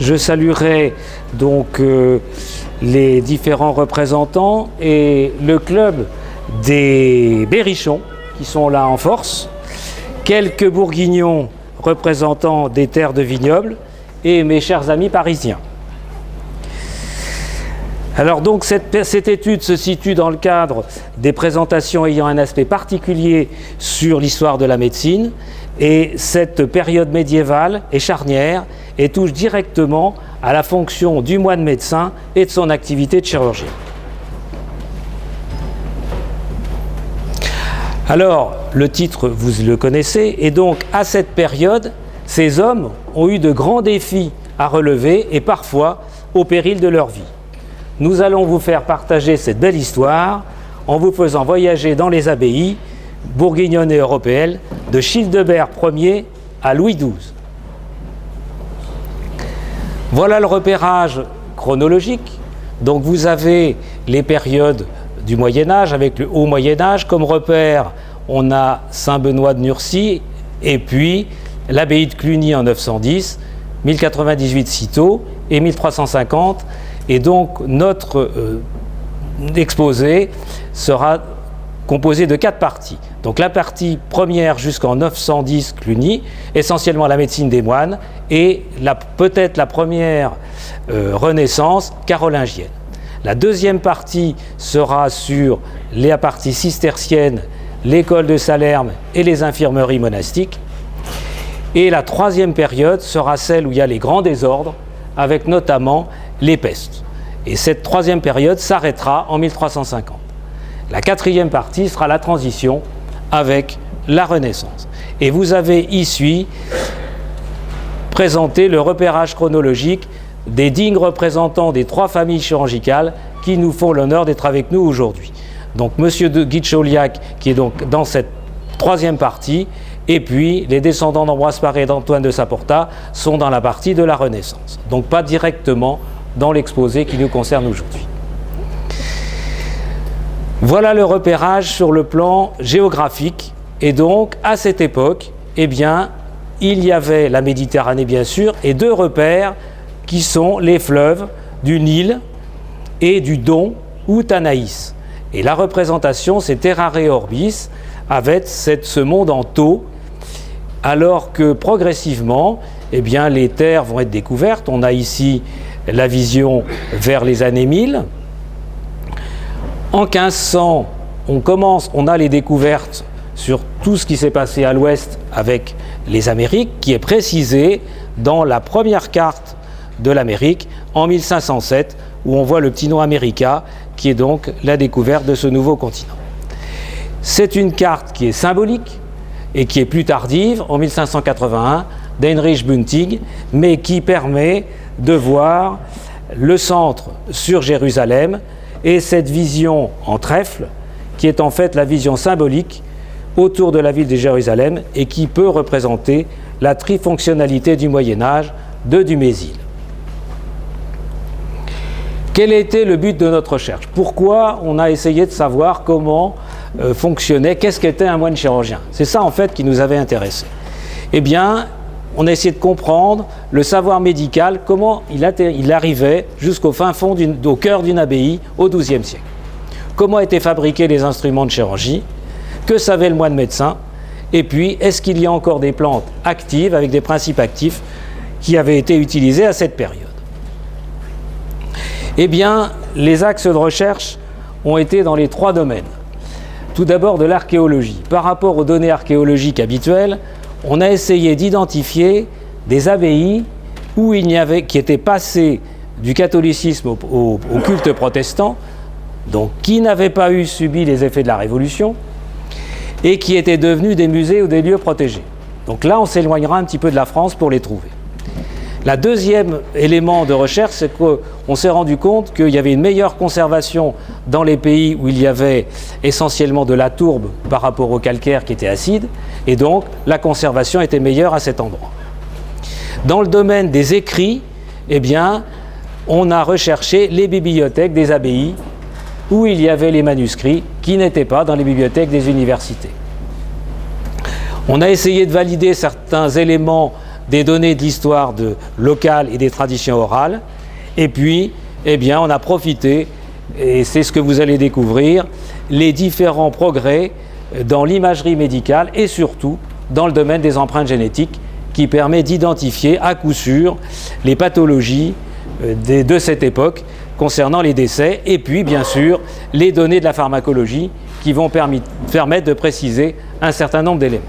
je saluerai donc les différents représentants et le club des Berrichons qui sont là en force, quelques bourguignons représentant des terres de vignobles et mes chers amis parisiens. Alors donc cette étude se situe dans le cadre des présentations ayant un aspect particulier sur l'histoire de la médecine, et cette période médiévale est charnière et touche directement à la fonction du moine médecin et de son activité de chirurgien. Alors, le titre, vous le connaissez, et donc à cette période, ces hommes ont eu de grands défis à relever et parfois au péril de leur vie. Nous allons vous faire partager cette belle histoire en vous faisant voyager dans les abbayes bourguignonnes et européennes de Childebert Ier à Louis XII. Voilà le repérage chronologique. Donc vous avez les périodes du Moyen-Âge avec le Haut Moyen-Âge. Comme repère, on a Saint-Benoît de Nursie et puis l'abbaye de Cluny en 910, 1098 Cîteaux et 1350. Et donc notre exposé sera composé de 4 parties. Donc la partie première jusqu'en 910 Cluny, essentiellement la médecine des moines, et peut-être la première Renaissance carolingienne. La deuxième partie sera sur la partie cistercienne, l'école de Salerne et les infirmeries monastiques. Et la troisième période sera celle où il y a les grands désordres, avec notamment les pestes. Et cette troisième période s'arrêtera en 1350. La quatrième partie sera la transition avec la Renaissance. Et vous avez ici présenté le repérage chronologique des dignes représentants des 3 familles chirurgicales qui nous font l'honneur d'être avec nous aujourd'hui. Donc M. Guy de Chauliac qui est donc dans cette troisième partie, et puis les descendants d'Ambroise Paré et d'Antoine de Saporta sont dans la partie de la Renaissance. Donc pas directement dans l'exposé qui nous concerne aujourd'hui. Voilà le repérage sur le plan géographique. Et donc, à cette époque, eh bien, il y avait la Méditerranée, bien sûr, et 2 repères qui sont les fleuves du Nil et du Don ou Tanaïs. Et la représentation, c'est Terrare Orbis, avec ce monde en taux, alors que progressivement, eh bien, les terres vont être découvertes. On a ici la vision vers les années 1000. En 1500, on a les découvertes sur tout ce qui s'est passé à l'ouest avec les Amériques, qui est précisé dans la première carte de l'Amérique en 1507, où on voit le petit nom America, qui est donc la découverte de ce nouveau continent. C'est une carte qui est symbolique et qui est plus tardive, en 1581, d'Heinrich Bunting, mais qui permet de voir le centre sur Jérusalem et cette vision en trèfle, qui est en fait la vision symbolique autour de la ville de Jérusalem et qui peut représenter la trifonctionnalité du Moyen-Âge de Dumézil. Quel était le but de notre recherche? Pourquoi on a essayé de savoir comment fonctionnait, qu'est-ce qu'était un moine chirurgien? C'est ça en fait qui nous avait intéressés. Eh bien, on a essayé de comprendre le savoir médical, comment il arrivait jusqu'au fin fond, au cœur d'une abbaye au XIIe siècle. Comment étaient fabriqués les instruments de chirurgie? Que savait le moine médecin? Et puis, est-ce qu'il y a encore des plantes actives, avec des principes actifs, qui avaient été utilisés à cette période? Eh bien, les axes de recherche ont été dans les 3 domaines. Tout d'abord de l'archéologie. Par rapport aux données archéologiques habituelles, on a essayé d'identifier des abbayes qui étaient passées du catholicisme au culte protestant, donc qui n'avaient pas subi les effets de la Révolution, et qui étaient devenus des musées ou des lieux protégés. Donc là, on s'éloignera un petit peu de la France pour les trouver. La deuxième élément de recherche, c'est qu'on s'est rendu compte qu'il y avait une meilleure conservation dans les pays où il y avait essentiellement de la tourbe par rapport au calcaire qui était acide, et donc la conservation était meilleure à cet endroit. Dans le domaine des écrits, eh bien, on a recherché les bibliothèques des abbayes où il y avait les manuscrits qui n'étaient pas dans les bibliothèques des universités. On a essayé de valider certains éléments des données de l'histoire locale et des traditions orales. Et puis, eh bien, on a profité, et c'est ce que vous allez découvrir, les différents progrès dans l'imagerie médicale et surtout dans le domaine des empreintes génétiques qui permet d'identifier à coup sûr les pathologies de cette époque concernant les décès et puis bien sûr les données de la pharmacologie qui vont permettre de préciser un certain nombre d'éléments.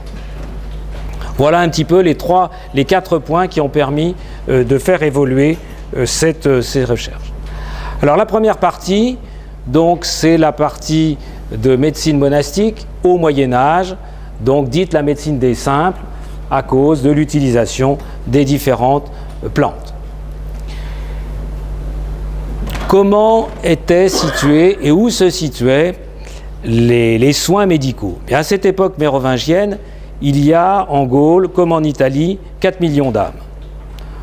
Voilà un petit peu les 4 points qui ont permis de faire évoluer ces recherches. Alors la première partie, donc, c'est la partie de médecine monastique au Moyen-Âge, donc dite la médecine des simples, à cause de l'utilisation des différentes plantes. Comment étaient situés et où se situaient les soins médicaux? Et à cette époque mérovingienne, il y a en Gaule, comme en Italie, 4 millions d'âmes.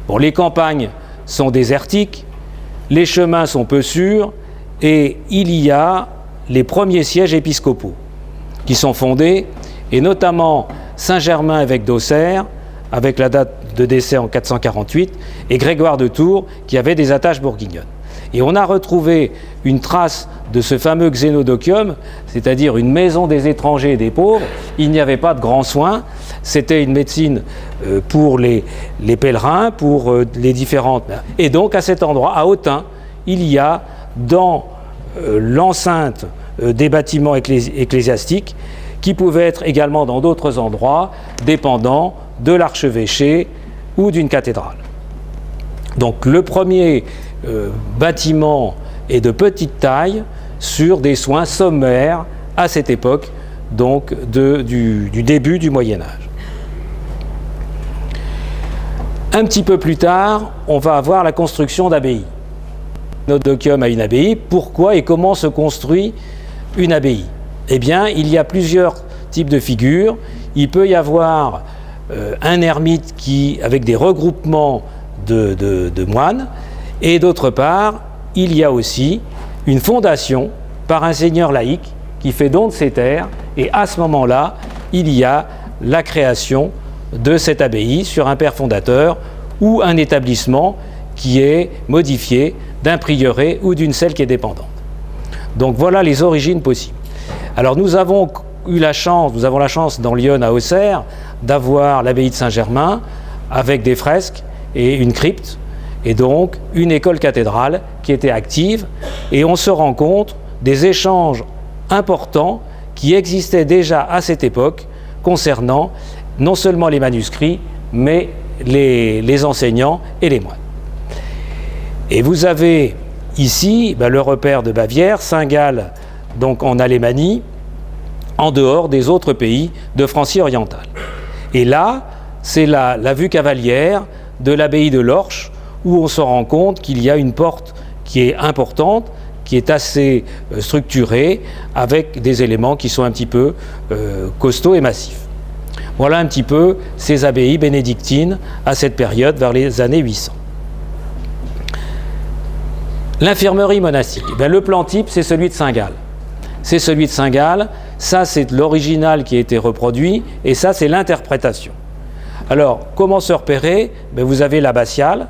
Bon, les campagnes sont désertiques, les chemins sont peu sûrs, et il y a les premiers sièges épiscopaux qui sont fondés, et notamment Saint-Germain évêque d'Auxerre, avec la date de décès en 448, et Grégoire de Tours, qui avait des attaches bourguignonnes. Et on a retrouvé une trace de ce fameux xénodocium, c'est-à-dire une maison des étrangers et des pauvres. Il n'y avait pas de grands soins, c'était une médecine pour les pèlerins, pour les différentes... Et donc à cet endroit, à Autun, il y a dans l'enceinte des bâtiments ecclésiastiques, qui pouvaient être également dans d'autres endroits, dépendant de l'archevêché ou d'une cathédrale. Donc le premier bâtiment est de petite taille sur des soins sommaires à cette époque, donc du début du Moyen-Âge. Un petit peu plus tard, on va avoir la construction d'abbayes. Xénodocium a une abbaye. Pourquoi et comment se construit une abbaye? Eh bien, il y a plusieurs types de figures. Il peut y avoir un ermite avec des regroupements de moines, et d'autre part, il y a aussi une fondation par un seigneur laïque qui fait don de ses terres, et à ce moment-là, il y a la création de cette abbaye sur un père fondateur ou un établissement qui est modifié d'un prieuré ou d'une celle qui est dépendante. Donc voilà les origines possibles. Alors nous avons la chance dans Lyon à Auxerre d'avoir l'abbaye de Saint-Germain avec des fresques et une crypte, et donc une école cathédrale qui était active, et on se rend compte des échanges importants qui existaient déjà à cette époque concernant non seulement les manuscrits, mais les enseignants et les moines. Et vous avez ici le repère de Bavière, Saint-Gall, donc en Alémanie, en dehors des autres pays de Francie orientale. Et là, c'est la vue cavalière de l'abbaye de Lorch, où on se rend compte qu'il y a une porte qui est importante, qui est assez structurée, avec des éléments qui sont un petit peu costauds et massifs. Voilà un petit peu ces abbayes bénédictines à cette période, vers les années 800. L'infirmerie monastique. Le plan type, c'est celui de Saint-Gall. C'est celui de Saint-Gall, ça c'est l'original qui a été reproduit, et ça c'est l'interprétation. Alors, comment se repérer? Vous avez l'abbatiale,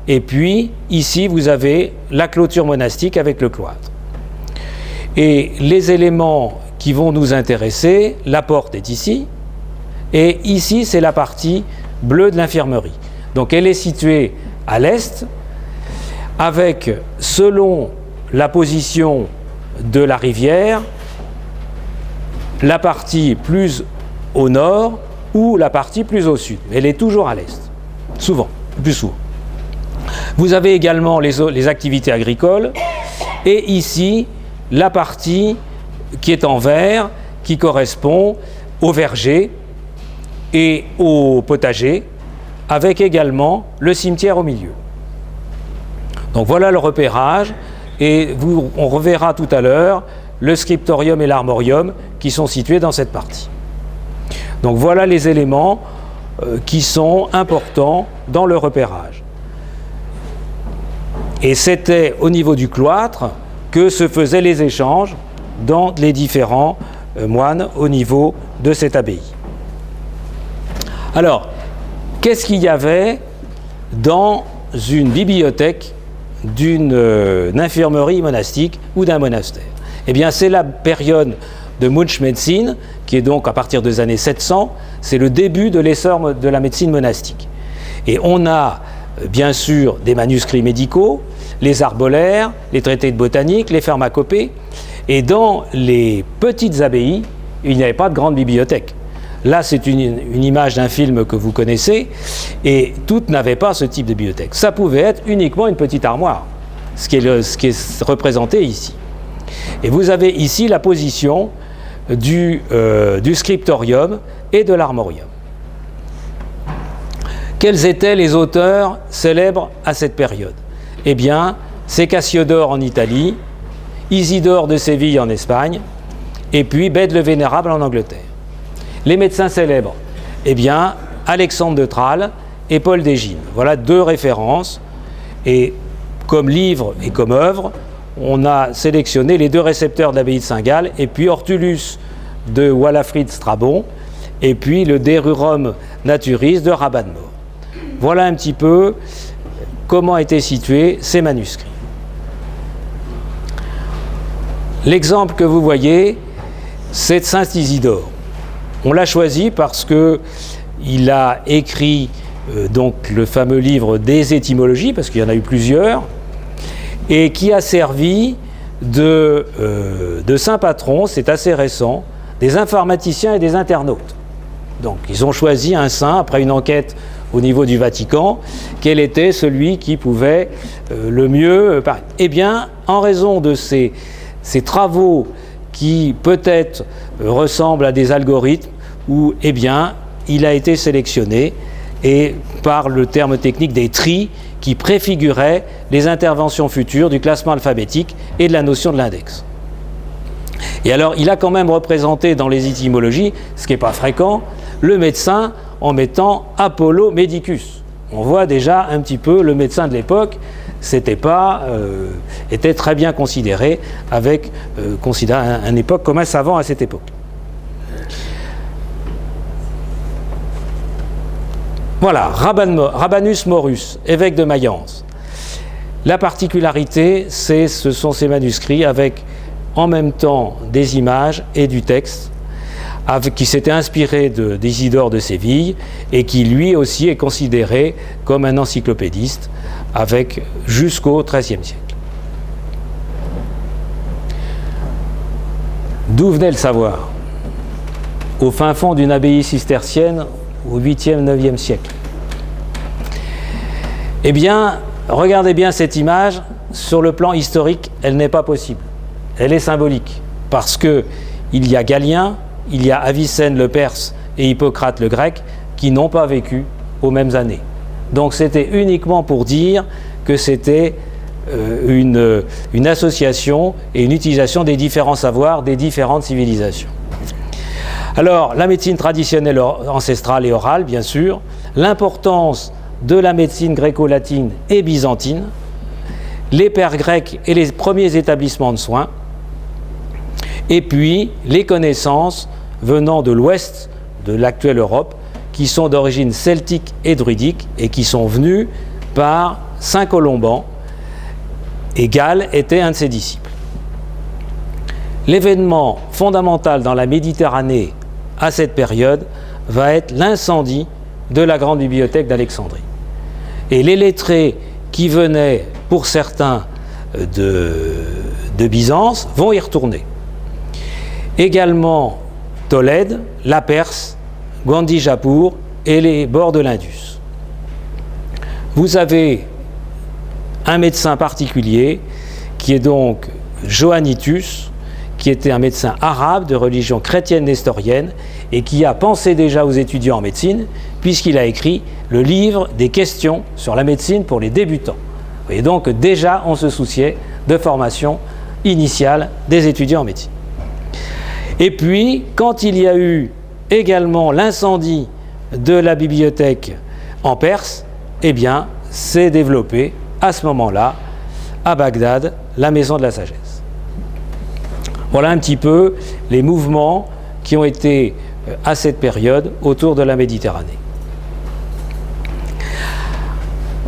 et puis ici vous avez la clôture monastique avec le cloître. Et les éléments qui vont nous intéresser, la porte est ici, et ici c'est la partie bleue de l'infirmerie. Donc elle est située à l'est, avec, selon la position de la rivière, la partie plus au nord ou la partie plus au sud. Elle est toujours à l'est, souvent, plus souvent. Vous avez également les activités agricoles, et ici, la partie qui est en vert, qui correspond au verger et au potager, avec également le cimetière au milieu. Donc voilà le repérage, et on reverra tout à l'heure le scriptorium et l'armorium qui sont situés dans cette partie. Donc voilà les éléments qui sont importants dans le repérage. Et c'était au niveau du cloître que se faisaient les échanges dans les différents moines au niveau de cette abbaye. Alors, Qu'est-ce qu'il y avait dans une bibliothèque d'une infirmerie monastique ou d'un monastère? Eh bien, c'est la période de Münchmédecine, qui est donc à partir des années 700, c'est le début de l'essor de la médecine monastique. Et on a bien sûr des manuscrits médicaux, les arbolaires, les traités de botanique, les pharmacopées, et dans les petites abbayes, il n'y avait pas de grande bibliothèque. Là, c'est une image d'un film que vous connaissez, et toutes n'avaient pas ce type de bibliothèque. Ça pouvait être uniquement une petite armoire, ce qui est représenté ici. Et vous avez ici la position du scriptorium et de l'armorium. Quels étaient les auteurs célèbres à cette période? Eh bien, c'est Cassiodore en Italie, Isidore de Séville en Espagne, et puis Bède le Vénérable en Angleterre. Les médecins célèbres, eh bien, Alexandre de Tralles et Paul d'Égine. Voilà deux références. Et comme livre et comme œuvre, on a sélectionné les deux récepteurs de l'abbaye de Saint-Gall, et puis Hortulus de Walafrid Strabon, et puis le De Rerum Naturis de Rabanmore. Voilà un petit peu comment étaient situés ces manuscrits. L'exemple que vous voyez, c'est de Saint Isidore. On l'a choisi parce qu'il a écrit donc le fameux livre des étymologies, parce qu'il y en a eu plusieurs, et qui a servi de saint patron, c'est assez récent, des informaticiens et des internautes. Donc ils ont choisi un saint, après une enquête au niveau du Vatican, quel était celui qui pouvait le mieux parler. Eh bien, en raison de ces travaux qui peut-être ressemblent à des algorithmes, où eh bien, il a été sélectionné, et par le terme technique des tris, qui préfiguraient les interventions futures du classement alphabétique et de la notion de l'index. Et alors, il a quand même représenté dans les étymologies, ce qui n'est pas fréquent, le médecin en mettant Apollo Medicus. On voit déjà un petit peu le médecin de l'époque, était très bien considéré, considéré un époque comme un savant à cette époque. Voilà, Rabanus Maurus, évêque de Mayence. La particularité, ce sont ces manuscrits avec en même temps des images et du texte, qui s'était inspiré d'Isidore de Séville et qui lui aussi est considéré comme un encyclopédiste jusqu'au XIIIe siècle. D'où venait le savoir? Au fin fond d'une abbaye cistercienne au 8e, 9e siècle. Eh bien, regardez bien cette image, sur le plan historique, elle n'est pas possible. Elle est symbolique, parce qu'il y a Galien, il y a Avicenne le Perse et Hippocrate le Grec qui n'ont pas vécu aux mêmes années. Donc c'était uniquement pour dire que c'était une association et une utilisation des différents savoirs des différentes civilisations. Alors, la médecine traditionnelle ancestrale et orale, bien sûr, l'importance de la médecine gréco-latine et byzantine, les pères grecs et les premiers établissements de soins, et puis les connaissances venant de l'ouest de l'actuelle Europe, qui sont d'origine celtique et druidique, et qui sont venues par Saint Colomban, et Gall était un de ses disciples. L'événement fondamental dans la Méditerranée à cette période va être l'incendie de la grande bibliothèque d'Alexandrie. Et les lettrés qui venaient, pour certains, de Byzance, vont y retourner. Également Tolède, la Perse, Gandhijapur et les bords de l'Indus. Vous avez un médecin particulier qui est donc Joannitus, qui était un médecin arabe de religion chrétienne nestorienne et qui a pensé déjà aux étudiants en médecine, puisqu'il a écrit le livre des questions sur la médecine pour les débutants. Vous voyez donc que déjà on se souciait de formation initiale des étudiants en médecine. Et puis, quand il y a eu également l'incendie de la bibliothèque en Perse, eh bien, s'est développé à ce moment-là, à Bagdad, la maison de la sagesse. Voilà un petit peu les mouvements qui ont été à cette période autour de la Méditerranée.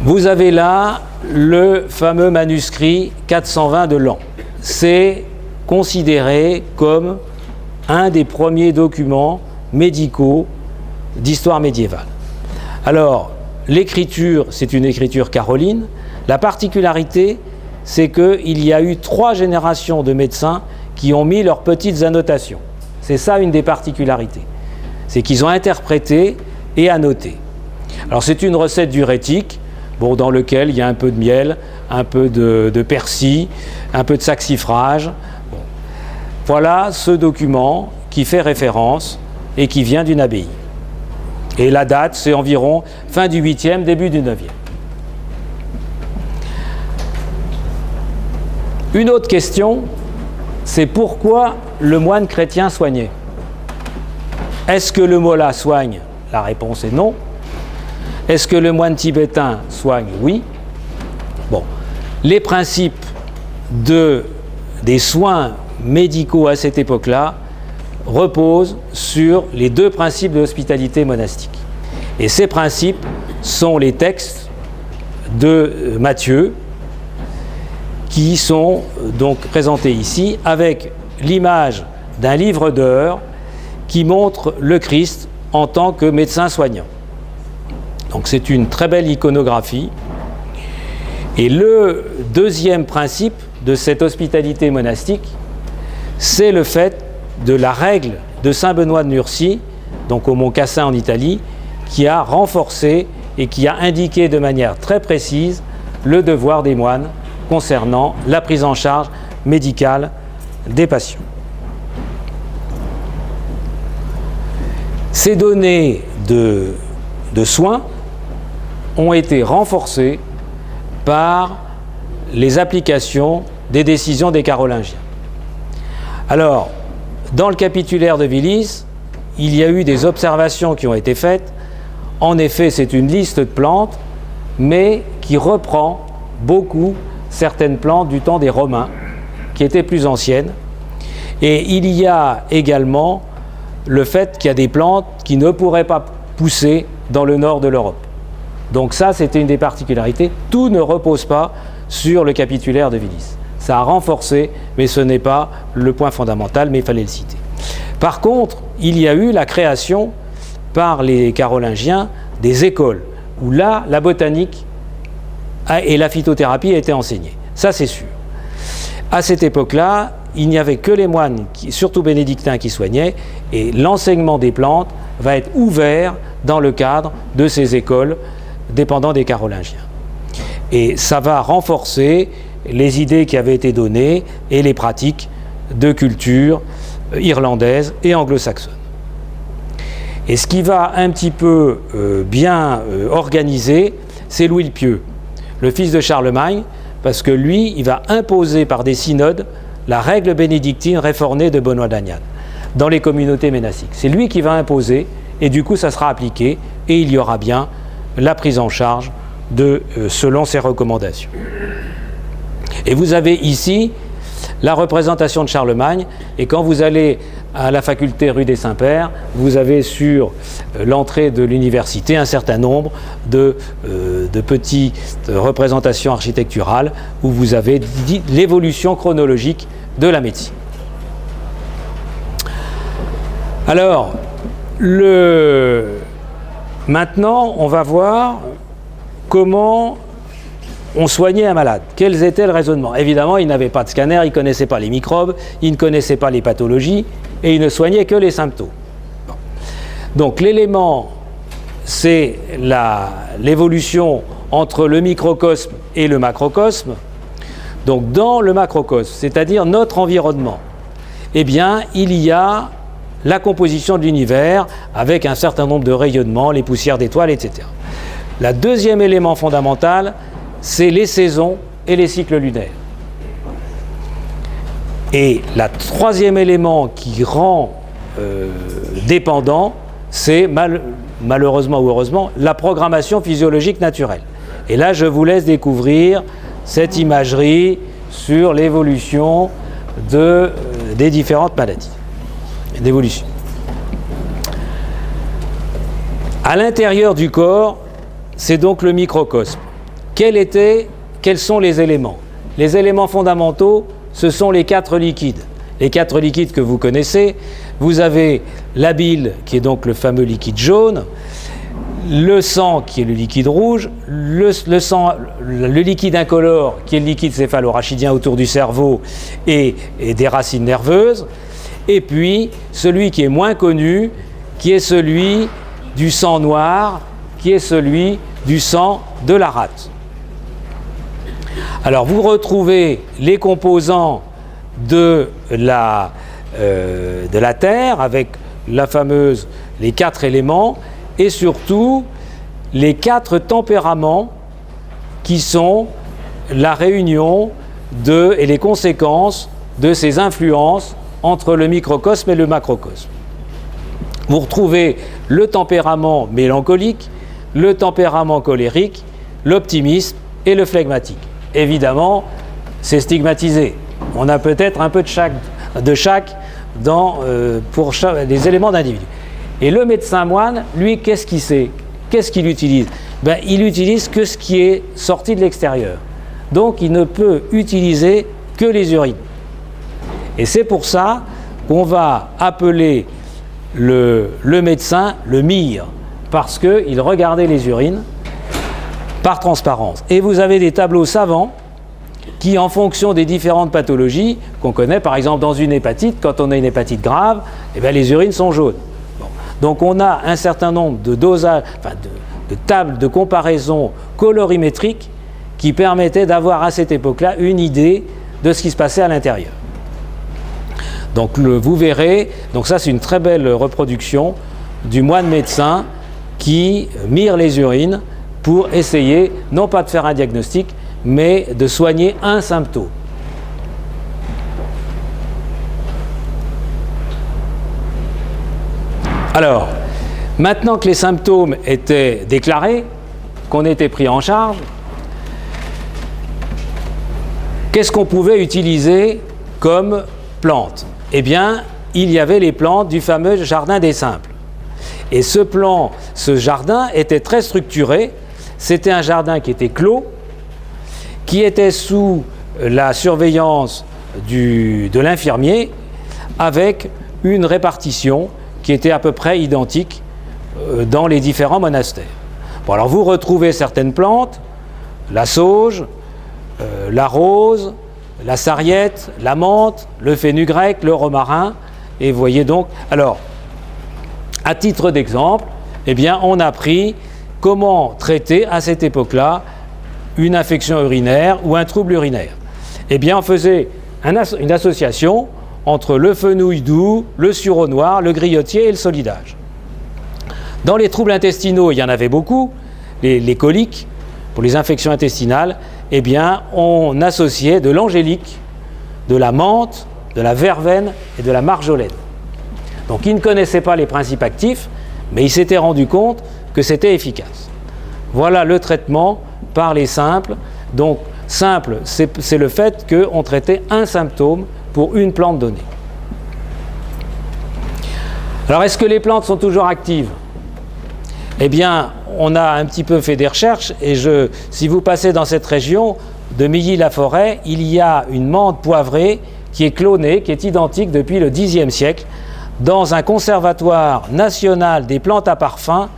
Vous avez là le fameux manuscrit 420 de Laon. C'est considéré comme un des premiers documents médicaux d'histoire médiévale. Alors, l'écriture, c'est une écriture caroline. La particularité, c'est qu'il y a eu 3 générations de médecins qui ont mis leurs petites annotations. C'est ça une des particularités. C'est qu'ils ont interprété et annoté. Alors, c'est une recette diurétique, dans lequel il y a un peu de miel, un peu de persil, un peu de saxifrage. Bon. Voilà ce document qui fait référence et qui vient d'une abbaye. Et la date, c'est environ fin du 8e, début du 9e. Une autre question, c'est pourquoi le moine chrétien soignait? Est-ce que le molla soigne? La réponse est non. Est-ce que le moine tibétain soigne? Oui. Bon, les principes des soins médicaux à cette époque-là reposent sur les 2 principes de l'hospitalité monastique. Et ces principes sont les textes de Matthieu, qui sont donc présentés ici avec l'image d'un livre d'heures qui montre le Christ en tant que médecin soignant. Donc c'est une très belle iconographie. Et le 2e principe de cette hospitalité monastique, c'est le fait de la règle de Saint Benoît de Nursie, donc au Mont Cassin en Italie, qui a renforcé et qui a indiqué de manière très précise le devoir des moines concernant la prise en charge médicale des patients. Ces données de soins ont été renforcées par les applications des décisions des Carolingiens. Alors, dans le capitulaire de Vilis, il y a eu des observations qui ont été faites. En effet, c'est une liste de plantes, mais qui reprend beaucoup certaines plantes du temps des Romains, qui étaient plus anciennes. Et il y a également le fait qu'il y a des plantes qui ne pourraient pas pousser dans le nord de l'Europe. Donc ça, c'était une des particularités. Tout ne repose pas sur le capitulaire de Vilis. Ça a renforcé, mais ce n'est pas le point fondamental, mais il fallait le citer. Par contre, il y a eu la création par les Carolingiens des écoles, où là, la botanique et la phytothérapie étaient enseignées. Ça, c'est sûr. À cette époque-là, il n'y avait que les moines, surtout bénédictins, qui soignaient, et l'enseignement des plantes va être ouvert dans le cadre de ces écoles dépendant des Carolingiens. Et ça va renforcer les idées qui avaient été données et les pratiques de culture irlandaise et anglo-saxonne. Et ce qui va un petit peu bien organiser, c'est Louis le Pieux, le fils de Charlemagne, parce que lui, il va imposer par des synodes la règle bénédictine réformée de Benoît d'Agnan dans les communautés monastiques. C'est lui qui va imposer, et du coup ça sera appliqué, et il y aura bien la prise en charge selon ses recommandations. Et vous avez ici la représentation de Charlemagne, et quand vous allez à la faculté rue des Saints-Pères, vous avez sur l'entrée de l'université un certain nombre de petites représentations architecturales où vous avez l'évolution chronologique de la médecine. Alors, maintenant, on va voir comment on soignait un malade. Quels étaient le raisonnement? Évidemment, il n'avait pas de scanner, il ne connaissait pas les microbes, il ne connaissait pas les pathologies, et il ne soignait que les symptômes. Bon. Donc l'élément, c'est l'évolution entre le microcosme et le macrocosme. Donc dans le macrocosme, c'est-à-dire notre environnement, eh bien, il y a la composition de l'univers avec un certain nombre de rayonnements, les poussières d'étoiles, etc. Le deuxième élément fondamental, c'est les saisons et les cycles lunaires. Et le troisième élément qui rend dépendant, c'est malheureusement ou heureusement, la programmation physiologique naturelle. Et là, je vous laisse découvrir cette imagerie sur l'évolution des différentes maladies, d'évolution. À l'intérieur du corps, c'est donc le microcosme. quels sont les éléments? Les éléments fondamentaux, ce sont les 4 liquides. Les 4 liquides que vous connaissez, vous avez la bile, qui est donc le fameux liquide jaune, le sang, qui est le liquide rouge, le liquide incolore, qui est le liquide céphalorachidien autour du cerveau et des racines nerveuses, et puis celui qui est moins connu, qui est celui du sang noir, qui est celui du sang de la rate. Alors vous retrouvez les composants de la Terre avec les 4 éléments et surtout les 4 tempéraments qui sont la réunion et les conséquences de ces influences entre le microcosme et le macrocosme. Vous retrouvez le tempérament mélancolique, le tempérament colérique, l'optimisme et le flegmatique. Évidemment, c'est stigmatisé. On a peut-être un peu de chaque pour les éléments d'individu. Et le médecin moine, lui, qu'est-ce qu'il sait? Qu'est-ce qu'il utilise? Il utilise que ce qui est sorti de l'extérieur. Donc, il ne peut utiliser que les urines. Et c'est pour ça qu'on va appeler le médecin le mire, parce qu'il regardait les urines par transparence. Et vous avez des tableaux savants qui, en fonction des différentes pathologies qu'on connaît, par exemple dans une hépatite, quand on a une hépatite grave, les urines sont jaunes. Bon. Donc on a un certain nombre de dosages, de tables de comparaison colorimétriques qui permettaient d'avoir à cette époque-là une idée de ce qui se passait à l'intérieur. Donc vous verrez, donc ça c'est une très belle reproduction du moine médecin qui mire les urines pour essayer, non pas de faire un diagnostic, mais de soigner un symptôme. Alors, maintenant que les symptômes étaient déclarés, qu'on était pris en charge, qu'est-ce qu'on pouvait utiliser comme plantes? Eh bien, il y avait les plantes du fameux jardin des simples. Et ce jardin était très structuré. C'était un jardin qui était clos, qui était sous la surveillance de l'infirmier, avec une répartition qui était à peu près identique dans les différents monastères. Bon, alors vous retrouvez certaines plantes, la sauge, la rose, la sarriette, la menthe, le fenugrec, le romarin, et vous voyez donc. Alors, à titre d'exemple, eh bien, on a pris comment traiter à cette époque-là une infection urinaire ou un trouble urinaire. Eh bien, on faisait une association entre le fenouil doux, le sureau noir, le griotier et le solidage. Dans les troubles intestinaux, il y en avait beaucoup, les coliques, pour les infections intestinales, eh bien, on associait de l'angélique, de la menthe, de la verveine et de la marjolaine. Donc, ils ne connaissaient pas les principes actifs, mais ils s'étaient rendus compte que c'était efficace. Voilà le traitement par les simples. Donc, simple, c'est le fait qu'on traitait un symptôme pour une plante donnée. Alors, est-ce que les plantes sont toujours actives? Eh bien, on a un petit peu fait des recherches et si vous passez dans cette région de Milly-la-Forêt, il y a une menthe poivrée qui est clonée, qui est identique depuis le Xe siècle, dans un conservatoire national des plantes à parfum,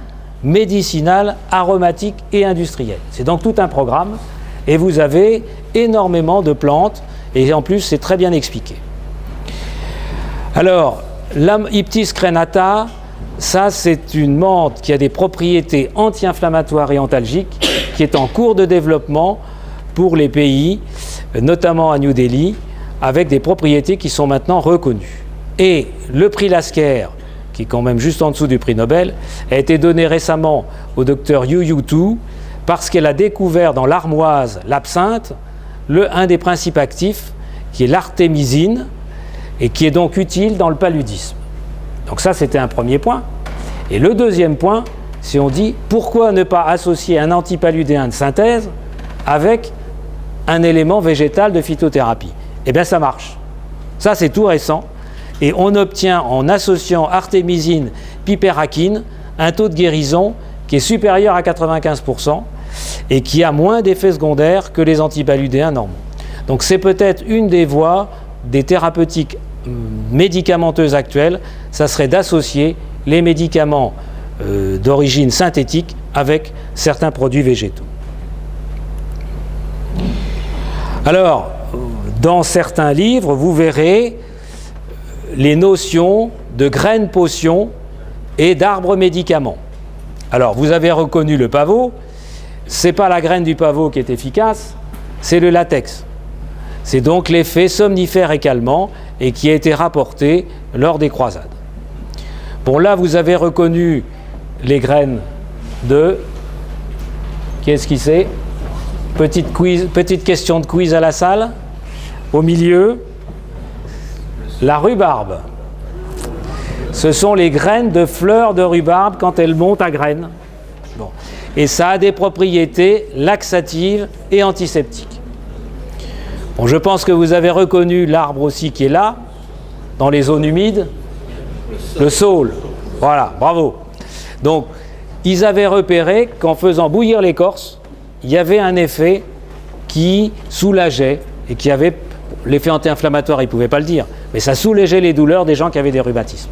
médicinales, aromatiques et industrielles. C'est donc tout un programme et vous avez énormément de plantes et en plus c'est très bien expliqué. Alors, l'Iptis crenata, ça c'est une menthe qui a des propriétés anti-inflammatoires et antalgiques, qui est en cours de développement pour les pays, notamment à New Delhi, avec des propriétés qui sont maintenant reconnues. Et le prix Lasker, qui est quand même juste en dessous du prix Nobel, a été donné récemment au docteur Yu Tu parce qu'elle a découvert dans l'armoise, l'absinthe, un des principes actifs qui est l'artémisine et qui est donc utile dans le paludisme. Donc ça, c'était un premier point. Et le deuxième point, c'est on dit pourquoi ne pas associer un antipaludéen de synthèse avec un élément végétal de phytothérapie? Eh bien, ça marche. Ça, c'est tout récent. Et on obtient, en associant artémisine, piperakine, un taux de guérison qui est supérieur à 95%. et qui a moins d'effets secondaires que les antipaludéens normaux. Donc c'est peut-être une des voies des thérapeutiques médicamenteuses actuelles, ça serait d'associer les médicaments d'origine synthétique avec certains produits végétaux. Alors, dans certains livres, vous verrez les notions de graines potions et d'arbres médicaments. Alors, vous avez reconnu le pavot, c'est pas la graine du pavot qui est efficace, c'est le latex. C'est donc l'effet somnifère et calmant et qui a été rapporté lors des croisades. Bon, là, vous avez reconnu les graines de... Qu'est-ce qui c'est ? Petite question de quiz à la salle. Au milieu, la rhubarbe. Ce sont les graines de fleurs de rhubarbe quand elles montent à graines. Bon. Et ça a des propriétés laxatives et antiseptiques. Bon, je pense que vous avez reconnu l'arbre aussi qui est là, dans les zones humides, le saule. Voilà, bravo. Donc, ils avaient repéré qu'en faisant bouillir l'écorce, il y avait un effet qui soulageait et qui avait l'effet anti-inflammatoire, ils ne pouvaient pas le dire, mais ça soulageait les douleurs des gens qui avaient des rhumatismes.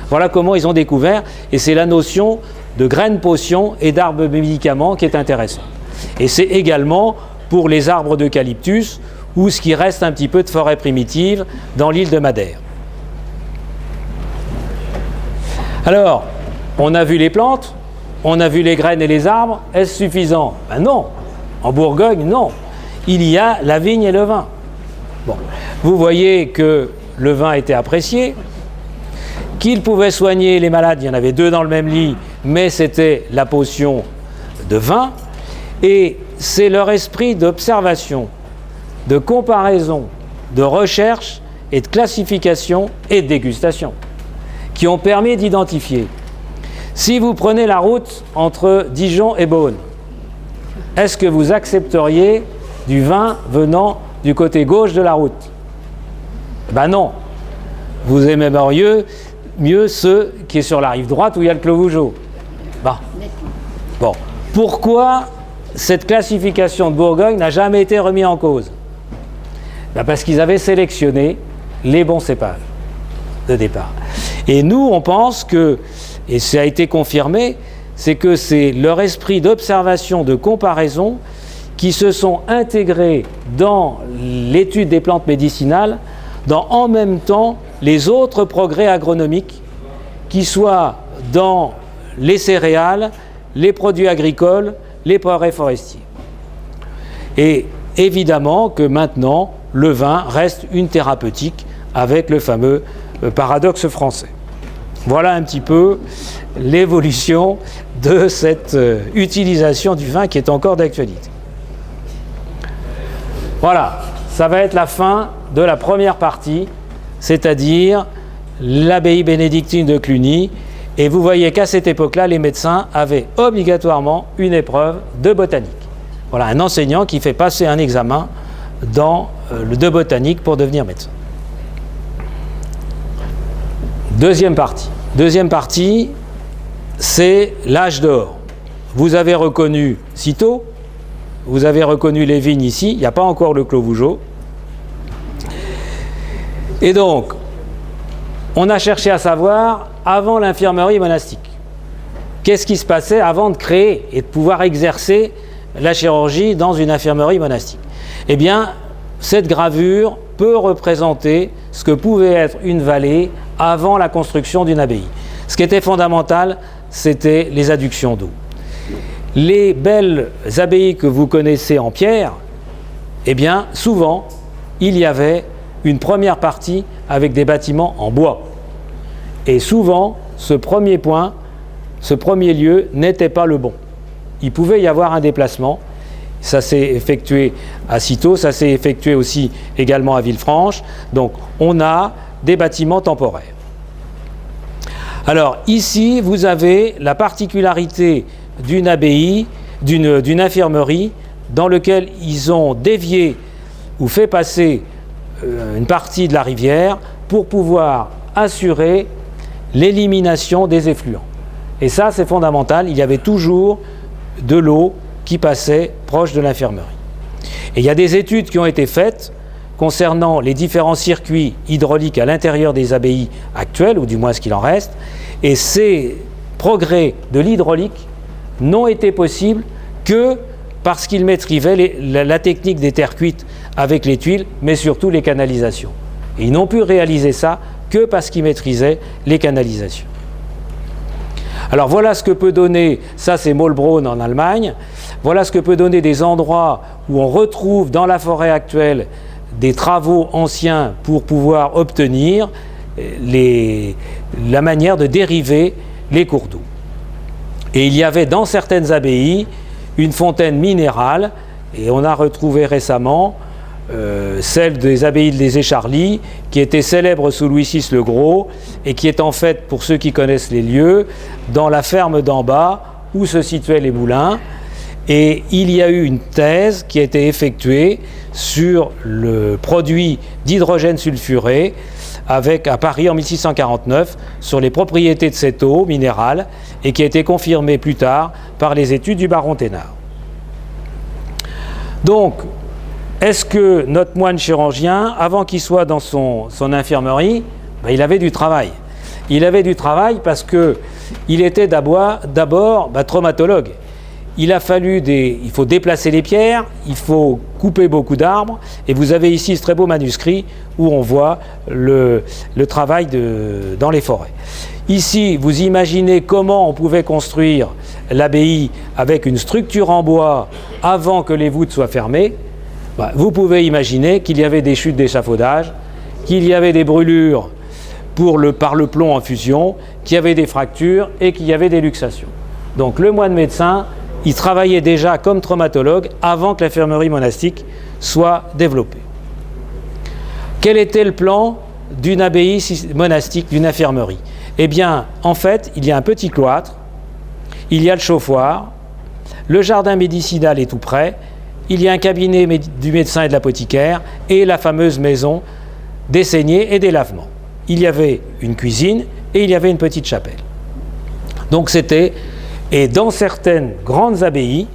Voilà comment ils ont découvert, et c'est la notion de graines potions et d'arbres médicaments qui est intéressante. Et c'est également pour les arbres d'eucalyptus ou ce qui reste un petit peu de forêt primitive dans l'île de Madère. Alors, on a vu les plantes, on a vu les graines et les arbres, est-ce suffisant ? Ben non, en Bourgogne, non. Il y a la vigne et le vin. Bon. Vous voyez que le vin était apprécié, qu'il pouvait soigner les malades, il y en avait 2 dans le même lit, mais c'était la potion de vin, et c'est leur esprit d'observation, de comparaison, de recherche et de classification et de dégustation qui ont permis d'identifier. Si vous prenez la route entre Dijon et Beaune, est-ce que vous accepteriez du vin venant du côté gauche de la route ? Ben non. Vous aimeriez mieux ceux qui est sur la rive droite où il y a le Clos Vougeot. Bon. Pourquoi cette classification de Bourgogne n'a jamais été remise en cause ? Ben parce qu'ils avaient sélectionné les bons cépages de départ. Et nous, on pense que, et ça a été confirmé, c'est que c'est leur esprit d'observation, de comparaison, qui se sont intégrés dans l'étude des plantes médicinales, dans en même temps les autres progrès agronomiques, qui soient dans les céréales, les produits agricoles, les progrès forestiers. Et évidemment que maintenant, le vin reste une thérapeutique avec le fameux paradoxe français. Voilà un petit peu l'évolution de cette utilisation du vin qui est encore d'actualité. Voilà, ça va être la fin de la première partie, c'est-à-dire l'abbaye bénédictine de Cluny. Et vous voyez qu'à cette époque-là, les médecins avaient obligatoirement une épreuve de botanique. Voilà, un enseignant qui fait passer un examen de botanique pour devenir médecin. Deuxième partie, c'est l'âge d'or. Vous avez reconnu Cîteaux, vous avez reconnu les vignes ici, il n'y a pas encore le Clos Vougeot. Et donc, on a cherché à savoir, avant l'infirmerie monastique, qu'est-ce qui se passait avant de créer et de pouvoir exercer la chirurgie dans une infirmerie monastique. Eh bien, cette gravure peut représenter ce que pouvait être une vallée avant la construction d'une abbaye. Ce qui était fondamental, c'était les adductions d'eau. Les belles abbayes que vous connaissez en pierre, eh bien, souvent, il y avait une première partie avec des bâtiments en bois. Et souvent, ce premier lieu n'était pas le bon. Il pouvait y avoir un déplacement. Ça s'est effectué à Cîteaux, ça s'est effectué aussi également à Villefranche. Donc, on a des bâtiments temporaires. Alors, ici, vous avez la particularité d'une abbaye, d'une infirmerie, dans laquelle ils ont dévié ou fait passer une partie de la rivière pour pouvoir assurer l'élimination des effluents. Et ça, c'est fondamental. Il y avait toujours de l'eau qui passaient proche de l'infirmerie. Et il y a des études qui ont été faites concernant les différents circuits hydrauliques à l'intérieur des abbayes actuelles, ou du moins ce qu'il en reste, et ces progrès de l'hydraulique n'ont été possibles que parce qu'ils maîtrisaient la technique des terres cuites avec les tuiles, mais surtout les canalisations. Et ils n'ont pu réaliser ça que parce qu'ils maîtrisaient les canalisations. Alors voilà ce que peut donner, ça c'est Maulbronn en Allemagne, voilà ce que peut donner des endroits où on retrouve dans la forêt actuelle des travaux anciens pour pouvoir obtenir la manière de dériver les cours d'eau. Et il y avait dans certaines abbayes une fontaine minérale, et on a retrouvé récemment celle des abbayes des Écharlis, qui était célèbre sous Louis VI le Gros, et qui est en fait, pour ceux qui connaissent les lieux, dans la ferme d'en bas, où se situaient les moulins. Et il y a eu une thèse qui a été effectuée sur le produit d'hydrogène sulfuré à Paris en 1649 sur les propriétés de cette eau minérale et qui a été confirmée plus tard par les études du baron Thénard. Donc, est-ce que notre moine chirurgien, avant qu'il soit dans son infirmerie, il avait du travail? Il avait du travail parce qu'il était d'abord traumatologue. Il faut déplacer les pierres, il faut couper beaucoup d'arbres, et vous avez ici ce très beau manuscrit où on voit le travail dans les forêts. Ici, vous imaginez comment on pouvait construire l'abbaye avec une structure en bois avant que les voûtes soient fermées. Vous pouvez imaginer qu'il y avait des chutes d'échafaudage, qu'il y avait des brûlures par le plomb en fusion, qu'il y avait des fractures et qu'il y avait des luxations. Donc le moine médecin, il travaillait déjà comme traumatologue avant que l'infirmerie monastique soit développée. Quel était le plan d'une abbaye monastique, d'une infirmerie? Eh bien, en fait, il y a un petit cloître, il y a le chauffoir, le jardin médicinal est tout près, il y a un cabinet du médecin et de l'apothicaire et la fameuse maison des saignées et des lavements. Il y avait une cuisine et il y avait une petite chapelle. Donc et dans certaines grandes abbayes,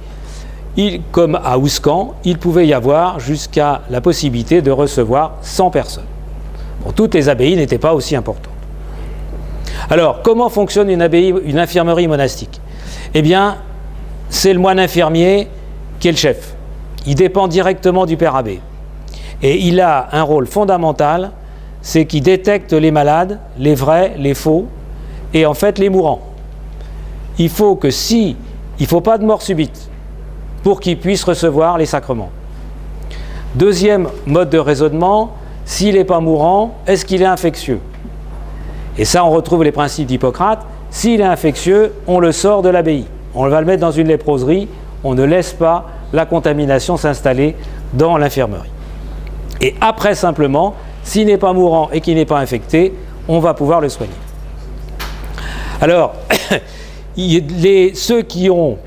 comme à Ouscan, il pouvait y avoir jusqu'à la possibilité de recevoir 100 personnes. Bon, toutes les abbayes n'étaient pas aussi importantes. Alors, comment fonctionne une infirmerie monastique? Eh bien, c'est le moine infirmier qui est le chef. Il dépend directement du père abbé. Et il a un rôle fondamental, c'est qu'il détecte les malades, les vrais, les faux, et en fait les mourants. Il faut pas de mort subite pour qu'il puisse recevoir les sacrements. Deuxième mode de raisonnement, s'il n'est pas mourant, est-ce qu'il est infectieux? Et ça, on retrouve les principes d'Hippocrate. S'il est infectieux, on le sort de l'abbaye. On va le mettre dans une léproserie, on ne laisse pas la contamination s'installer dans l'infirmerie. Et après, simplement, s'il n'est pas mourant et qu'il n'est pas infecté, on va pouvoir le soigner. Alors, ceux qui ont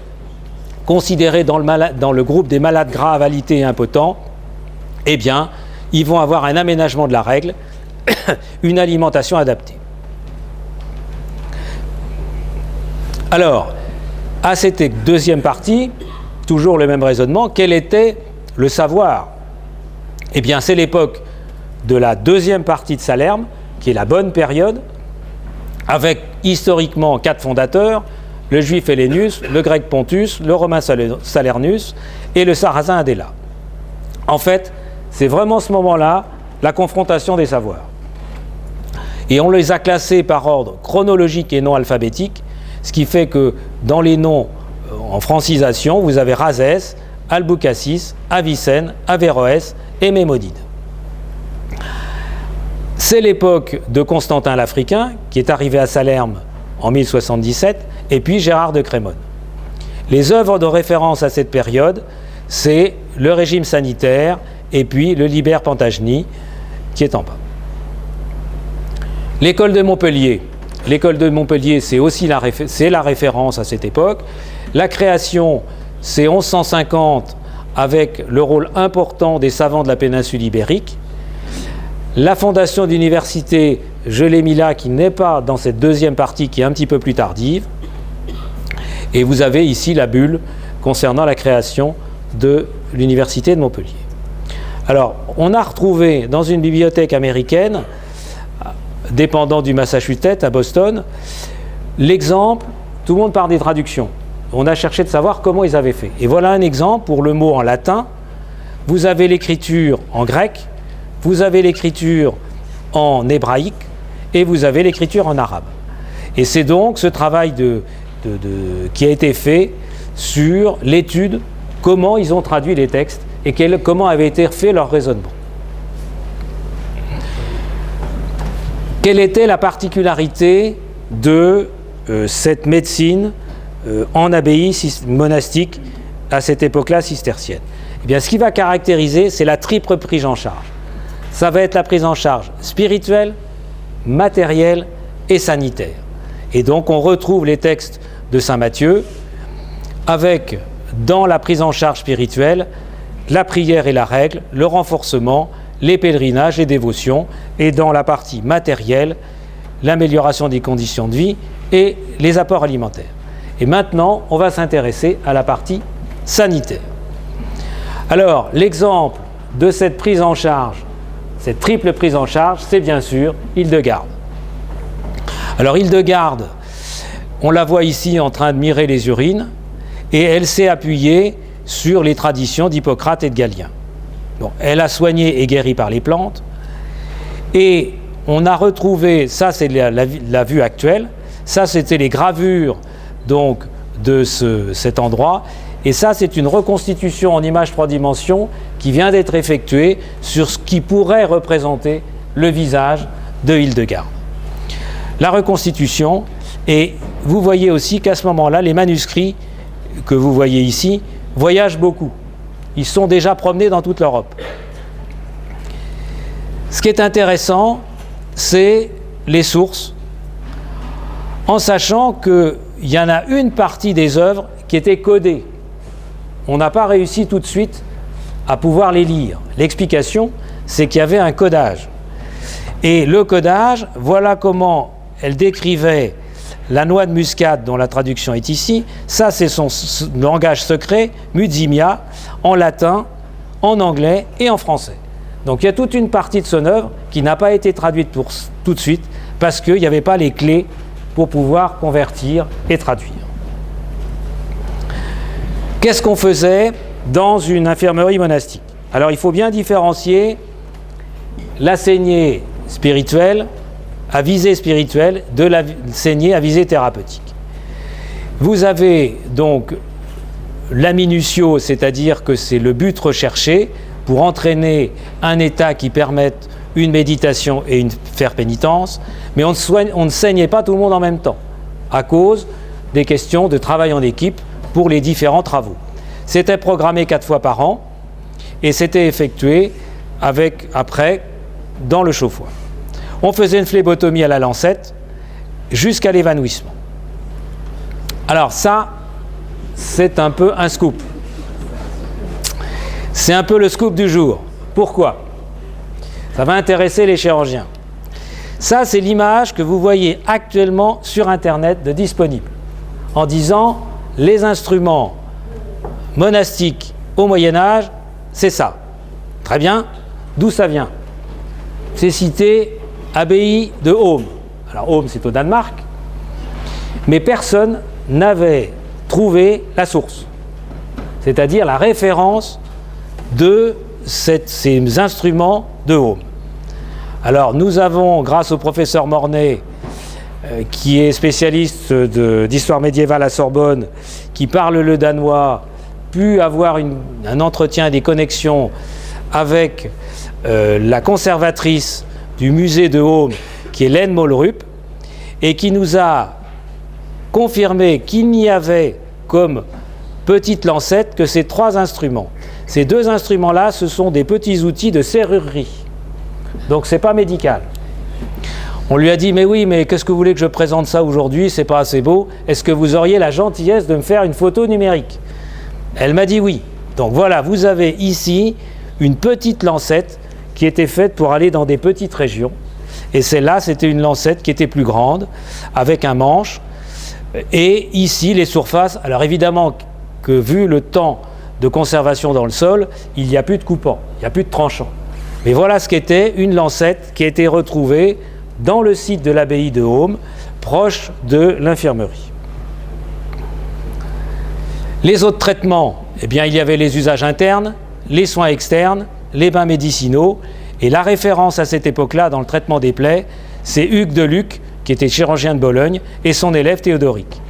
considéré dans le groupe des malades graves, alités et impotents, eh bien, ils vont avoir un aménagement de la règle, une alimentation adaptée. Alors, à cette deuxième partie, toujours le même raisonnement, quel était le savoir? Eh bien, c'est l'époque de la deuxième partie de Salerne, qui est la bonne période, avec historiquement 4 fondateurs, le juif Hellénus, le grec Pontus, le romain Salernus et le sarrasin Adela. En fait, c'est vraiment ce moment-là, la confrontation des savoirs. Et on les a classés par ordre chronologique et non alphabétique, ce qui fait que dans les noms en francisation, vous avez Rhazès, Alboucassis, Avicenne, Averroès et Mémodide. C'est l'époque de Constantin l'Africain, qui est arrivé à Salerne en 1077, et puis Gérard de Crémone. Les œuvres de référence à cette période, c'est le régime sanitaire et puis le Liber Pantagini, qui est en bas. L'école de Montpellier. L'école de Montpellier, c'est aussi la référence à cette époque. La création, c'est 1150, avec le rôle important des savants de la péninsule ibérique. La fondation d'université, je l'ai mis là, qui n'est pas dans cette deuxième partie, qui est un petit peu plus tardive. Et vous avez ici la bulle concernant la création de l'Université de Montpellier. Alors, on a retrouvé dans une bibliothèque américaine, dépendant du Massachusetts, à Boston, l'exemple, tout le monde parle des traductions. On a cherché de savoir comment ils avaient fait. Et voilà un exemple pour le mot en latin. Vous avez l'écriture en grec, vous avez l'écriture en hébraïque et vous avez l'écriture en arabe. Et c'est donc ce travail qui a été fait sur l'étude, comment ils ont traduit les textes et comment avait été fait leur raisonnement. Quelle était la particularité de cette médecine en abbaye monastique à cette époque-là cistercienne? Eh bien, ce qui va caractériser, c'est la triple prise en charge. Ça va être la prise en charge spirituelle, matérielle et sanitaire. Et donc, on retrouve les textes de saint Matthieu avec, dans la prise en charge spirituelle, la prière et la règle, le renforcement, les pèlerinages, les dévotions, et dans la partie matérielle, l'amélioration des conditions de vie et les apports alimentaires. Et maintenant, on va s'intéresser à la partie sanitaire. Alors, l'exemple de cette prise en charge, cette triple prise en charge, c'est bien sûr Hildegarde. Alors, Hildegarde, on la voit ici en train de mirer les urines, et elle s'est appuyée sur les traditions d'Hippocrate et de Galien. Bon, elle a soigné et guéri par les plantes, et on a retrouvé, ça c'est la vue actuelle, ça c'était les gravures donc, de cet endroit, et ça c'est une reconstitution en image 3 dimensions qui vient d'être effectuée sur ce qui pourrait représenter le visage de Hildegarde. La reconstitution, et vous voyez aussi qu'à ce moment-là, les manuscrits que vous voyez ici voyagent beaucoup. Ils sont déjà promenés dans toute l'Europe. Ce qui est intéressant, c'est les sources, en sachant qu'il y en a une partie des œuvres qui étaient codées. On n'a pas réussi tout de suite à pouvoir les lire. L'explication, c'est qu'il y avait un codage. Et le codage, voilà comment elle décrivait la noix de muscade, dont la traduction est ici. Ça, c'est son langage secret, Muzimia, en latin, en anglais et en français. Donc il y a toute une partie de son œuvre qui n'a pas été traduite tout de suite parce qu'il n'y avait pas les clés pour pouvoir convertir et traduire. Qu'est-ce qu'on faisait dans une infirmerie monastique? Alors il faut bien différencier la saignée spirituelle à visée spirituelle de la saignée à visée thérapeutique. Vous avez donc la minutio, c'est-à-dire que c'est le but recherché pour entraîner un état qui permette une méditation et faire pénitence, mais on ne saignait pas tout le monde en même temps, à cause des questions de travail en équipe pour les différents travaux. C'était programmé 4 fois par an, et c'était effectué après dans le chauffoir. On faisait une phlébotomie à la lancette jusqu'à l'évanouissement. Alors ça, c'est un peu un scoop. C'est un peu le scoop du jour. Pourquoi? Ça va intéresser les chirurgiens. Ça, c'est l'image que vous voyez actuellement sur Internet de disponible, en disant les instruments monastiques au Moyen-Âge, c'est ça. Très bien. D'où ça vient? C'est cité abbaye de Aume. Alors Aume, c'est au Danemark, mais personne n'avait trouvé la source, c'est-à-dire la référence de ces instruments de Aume. Alors nous avons, grâce au professeur Mornay, qui est spécialiste d'histoire médiévale à Sorbonne, qui parle le danois, pu avoir un entretien, des connexions avec la conservatrice du musée de Aume, qui est Lene Mollerup, et qui nous a confirmé qu'il n'y avait comme petite lancette que ces 3 instruments. Ces 2 instruments-là, ce sont des petits outils de serrurerie. Donc c'est pas médical. On lui a dit, mais oui, mais qu'est-ce que vous voulez que je présente ça aujourd'hui? C'est pas assez beau. Est-ce que vous auriez la gentillesse de me faire une photo numérique? Elle m'a dit oui. Donc voilà, vous avez ici une petite lancette qui était faite pour aller dans des petites régions. Et celle-là, c'était une lancette qui était plus grande, avec un manche. Et ici, les surfaces, alors évidemment, que vu le temps de conservation dans le sol, il n'y a plus de coupant, il n'y a plus de tranchant. Mais voilà ce qu'était une lancette qui a été retrouvée dans le site de l'abbaye de Haume, proche de l'infirmerie. Les autres traitements, eh bien, il y avait les usages internes, les soins externes, les bains médicinaux, et la référence à cette époque-là dans le traitement des plaies, c'est Hugues de Luc, qui était chirurgien de Bologne, et son élève Théodoric.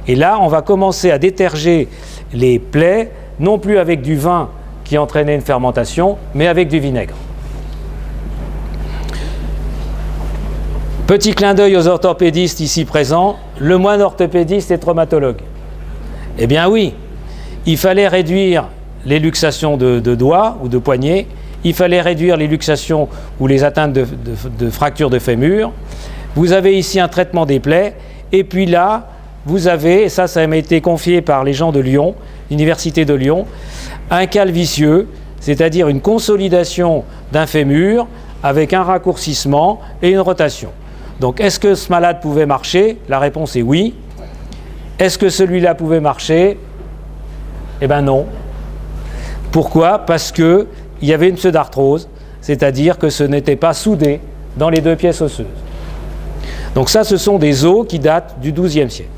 Et là, on va commencer à déterger les plaies, non plus avec du vin qui entraînait une fermentation, mais avec du vinaigre. Petit clin d'œil aux orthopédistes ici présents, le moine orthopédiste et traumatologue. Eh bien oui, il fallait réduire les luxations de doigts ou de poignets, il fallait réduire les luxations ou les atteintes de fractures de fémur. Vous avez ici un traitement des plaies, et puis là, vous avez, et ça m'a été confié par les gens de Lyon, l'université de Lyon, un calvicieux, c'est-à-dire une consolidation d'un fémur avec un raccourcissement et une rotation. Donc, est-ce que ce malade pouvait marcher? La réponse est oui. Est-ce que celui-là pouvait marcher? Eh bien non. Pourquoi? Parce qu'il y avait une pseudarthrose, c'est-à-dire que ce n'était pas soudé dans les deux pièces osseuses. Donc ça, ce sont des os qui datent du XIIe siècle.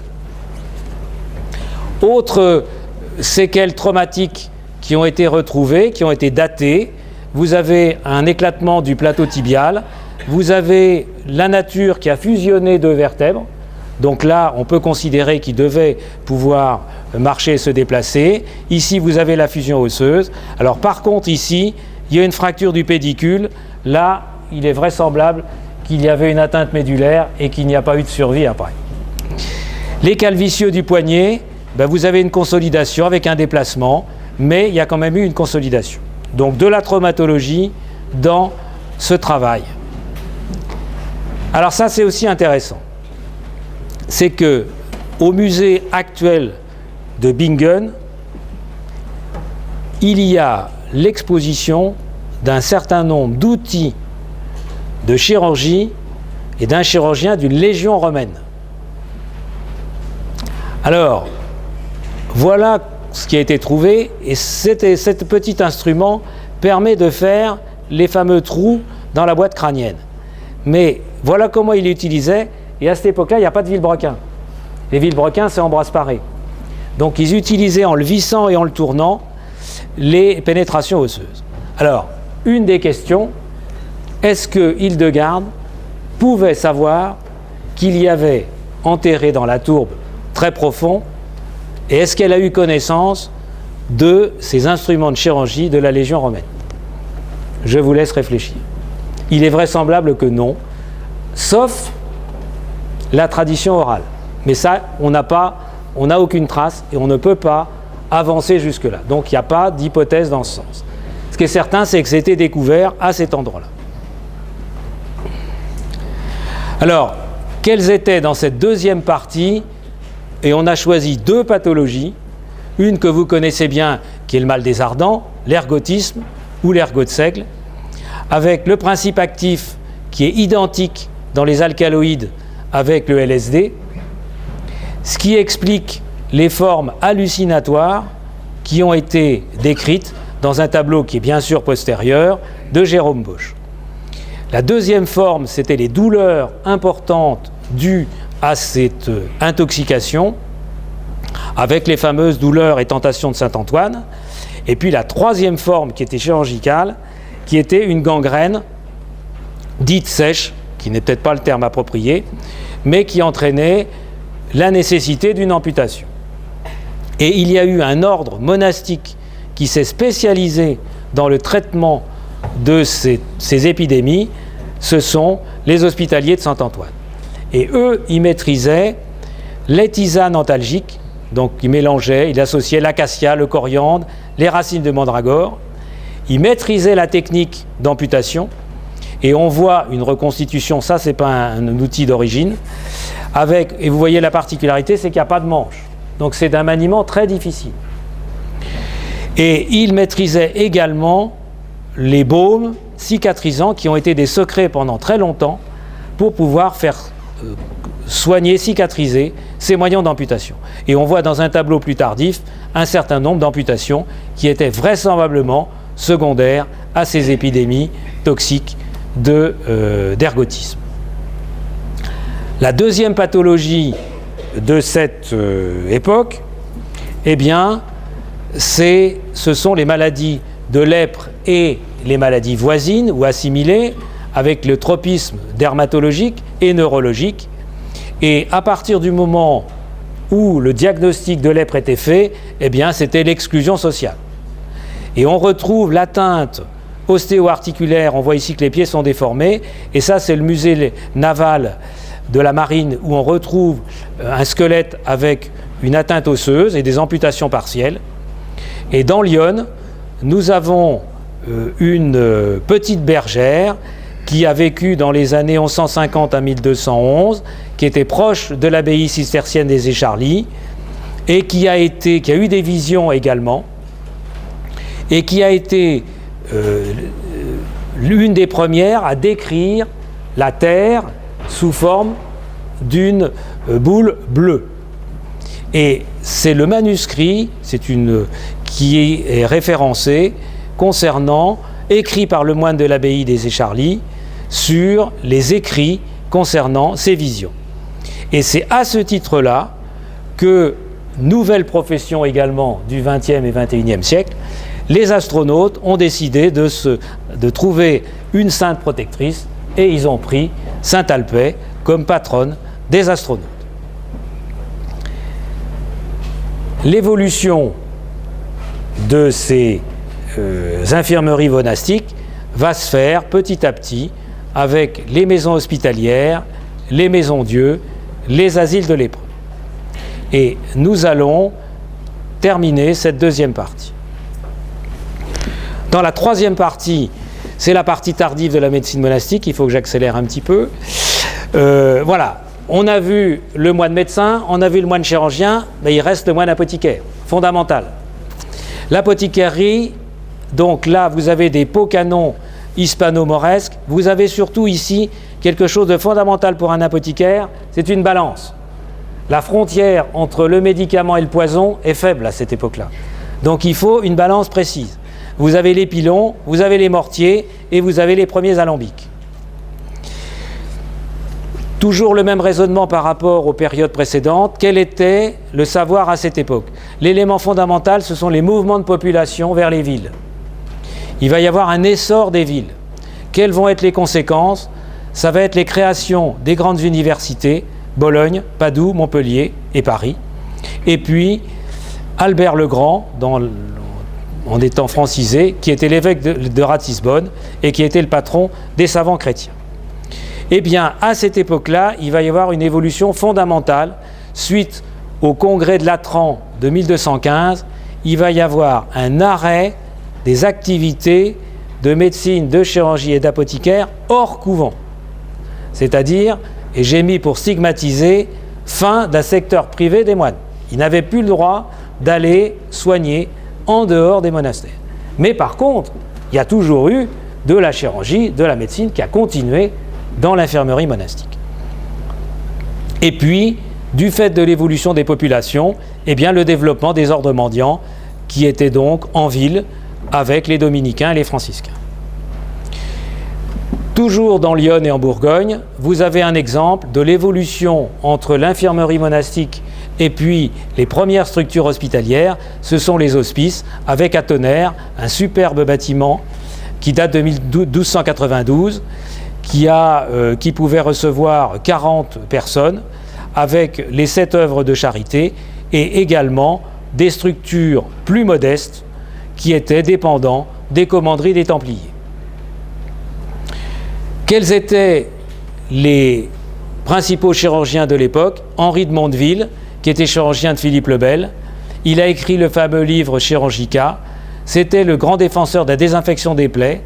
Autres séquelles traumatiques qui ont été retrouvées, qui ont été datées, vous avez un éclatement du plateau tibial, vous avez la nature qui a fusionné deux vertèbres, donc là on peut considérer qu'il devait pouvoir marcher et se déplacer. Ici vous avez la fusion osseuse. Alors par contre ici, il y a une fracture du pédicule, là il est vraisemblable qu'il y avait une atteinte médulaire et qu'il n'y a pas eu de survie après. Les calvicieux du poignet, vous avez une consolidation avec un déplacement, mais il y a quand même eu une consolidation. Donc de la traumatologie dans ce travail. Alors ça c'est aussi intéressant. C'est que au musée actuel de Bingen, il y a l'exposition d'un certain nombre d'outils de chirurgie et d'un chirurgien d'une légion romaine. Alors, voilà ce qui a été trouvé, et cet petit instrument permet de faire les fameux trous dans la boîte crânienne. Mais voilà comment il l'utilisait, et à cette époque-là, il n'y a pas de vilebrequin. Les vilebrequins, c'est Ambroise Paré. Donc ils utilisaient en le vissant et en le tournant les pénétrations osseuses. Alors, une des questions, est-ce que Hildegarde pouvait savoir qu'il y avait enterré dans la tourbe très profond, et est-ce qu'elle a eu connaissance de ces instruments de chirurgie de la Légion romaine? Je vous laisse réfléchir. Il est vraisemblable que non, sauf la tradition orale. Mais ça, on n'a aucune trace et on ne peut pas avancer jusque-là. Donc il n'y a pas d'hypothèse dans ce sens. Ce qui est certain, c'est que c'était découvert à cet endroit-là. Alors, quelles étaient dans cette deuxième partie? Et on a choisi deux pathologies, une que vous connaissez bien, qui est le mal des ardents, l'ergotisme ou l'ergot de seigle, avec le principe actif qui est identique dans les alcaloïdes avec le LSD, ce qui explique les formes hallucinatoires qui ont été décrites dans un tableau qui est bien sûr postérieur de Jérôme Bosch. La deuxième forme, c'était les douleurs importantes dues à cette intoxication, avec les fameuses douleurs et tentations de Saint-Antoine. Et puis la troisième forme, qui était chirurgicale, qui était une gangrène dite sèche, qui n'est peut-être pas le terme approprié, mais qui entraînait la nécessité d'une amputation. Et il y a eu un ordre monastique qui s'est spécialisé dans le traitement de ces épidémies, ce sont les hospitaliers de Saint-Antoine. Et eux, ils maîtrisaient les tisanes antalgiques, donc ils mélangeaient, ils associaient l'acacia, le coriandre, les racines de mandragore. Ils maîtrisaient la technique d'amputation, et on voit une reconstitution, ça c'est pas un outil d'origine, avec, et vous voyez la particularité, c'est qu'il n'y a pas de manche. Donc c'est d'un maniement très difficile. Et ils maîtrisaient également les baumes cicatrisants qui ont été des secrets pendant très longtemps pour pouvoir faire soigner, cicatriser ces moyens d'amputation. Et on voit dans un tableau plus tardif un certain nombre d'amputations qui étaient vraisemblablement secondaires à ces épidémies toxiques d'ergotisme. La deuxième pathologie de cette époque, eh bien, ce sont les maladies de lèpre et les maladies voisines ou assimilées, avec le tropisme dermatologique et neurologique. Et à partir du moment où le diagnostic de lèpre était fait, eh bien, c'était l'exclusion sociale. Et on retrouve l'atteinte ostéo-articulaire, on voit ici que les pieds sont déformés, et ça c'est le musée naval de la marine où on retrouve un squelette avec une atteinte osseuse et des amputations partielles. Et dans l'Yonne, nous avons une petite bergère qui a vécu dans les années 1150 à 1211, qui était proche de l'abbaye cistercienne des Écharlis, et qui a eu des visions également, et qui a été l'une des premières à décrire la Terre sous forme d'une boule bleue. Et c'est le manuscrit, qui est référencé concernant, écrit par le moine de l'abbaye des Écharlis, sur les écrits concernant ces visions. Et c'est à ce titre-là que, nouvelle profession également du XXe et XXIe siècle, les astronautes ont décidé de trouver une sainte protectrice et ils ont pris Sainte Alpais comme patronne des astronautes. L'évolution de ces infirmeries monastiques va se faire petit à petit avec les maisons hospitalières, les maisons Dieu, les asiles de lépreux. Et nous allons terminer cette deuxième partie. Dans la troisième partie, c'est la partie tardive de la médecine monastique, il faut que j'accélère un petit peu. Voilà, on a vu le moine médecin, on a vu le moine chirurgien, mais il reste le moine apothicaire, fondamental. L'apothicarie, donc là vous avez des pots canons hispano-mauresques, vous avez surtout ici quelque chose de fondamental pour un apothicaire, c'est une balance. La frontière entre le médicament et le poison est faible à cette époque-là. Donc il faut une balance précise. Vous avez les pilons, vous avez les mortiers et vous avez les premiers alambics. Toujours le même raisonnement par rapport aux périodes précédentes. Quel était le savoir à cette époque? L'élément fondamental, ce sont les mouvements de population vers les villes. Il va y avoir un essor des villes. Quelles vont être les conséquences? Ça va être les créations des grandes universités, Bologne, Padoue, Montpellier et Paris. Et puis, Albert le Grand, en étant francisé, qui était l'évêque de Ratisbonne et qui était le patron des savants chrétiens. Eh bien, à cette époque-là, il va y avoir une évolution fondamentale. Suite au congrès de Latran de 1215, il va y avoir un arrêt des activités de médecine, de chirurgie et d'apothicaire hors couvent. C'est-à-dire, et j'ai mis pour stigmatiser, fin d'un secteur privé des moines. Ils n'avaient plus le droit d'aller soigner en dehors des monastères. Mais par contre, il y a toujours eu de la chirurgie, de la médecine qui a continué dans l'infirmerie monastique. Et puis, du fait de l'évolution des populations, eh bien, le développement des ordres mendiants qui étaient donc en ville avec les dominicains et les franciscains. Toujours dans l'Yonne et en Bourgogne, vous avez un exemple de l'évolution entre l'infirmerie monastique et puis les premières structures hospitalières, ce sont les hospices, avec à Tonnerre un superbe bâtiment qui date de 1292, qui pouvait recevoir 40 personnes, avec les 7 œuvres de charité, et également des structures plus modestes qui étaient dépendants des commanderies des Templiers. Quels étaient les principaux chirurgiens de l'époque? Henri de Mondeville, qui était chirurgien de Philippe le Bel. Il a écrit le fameux livre Chirurgica. C'était le grand défenseur de la désinfection des plaies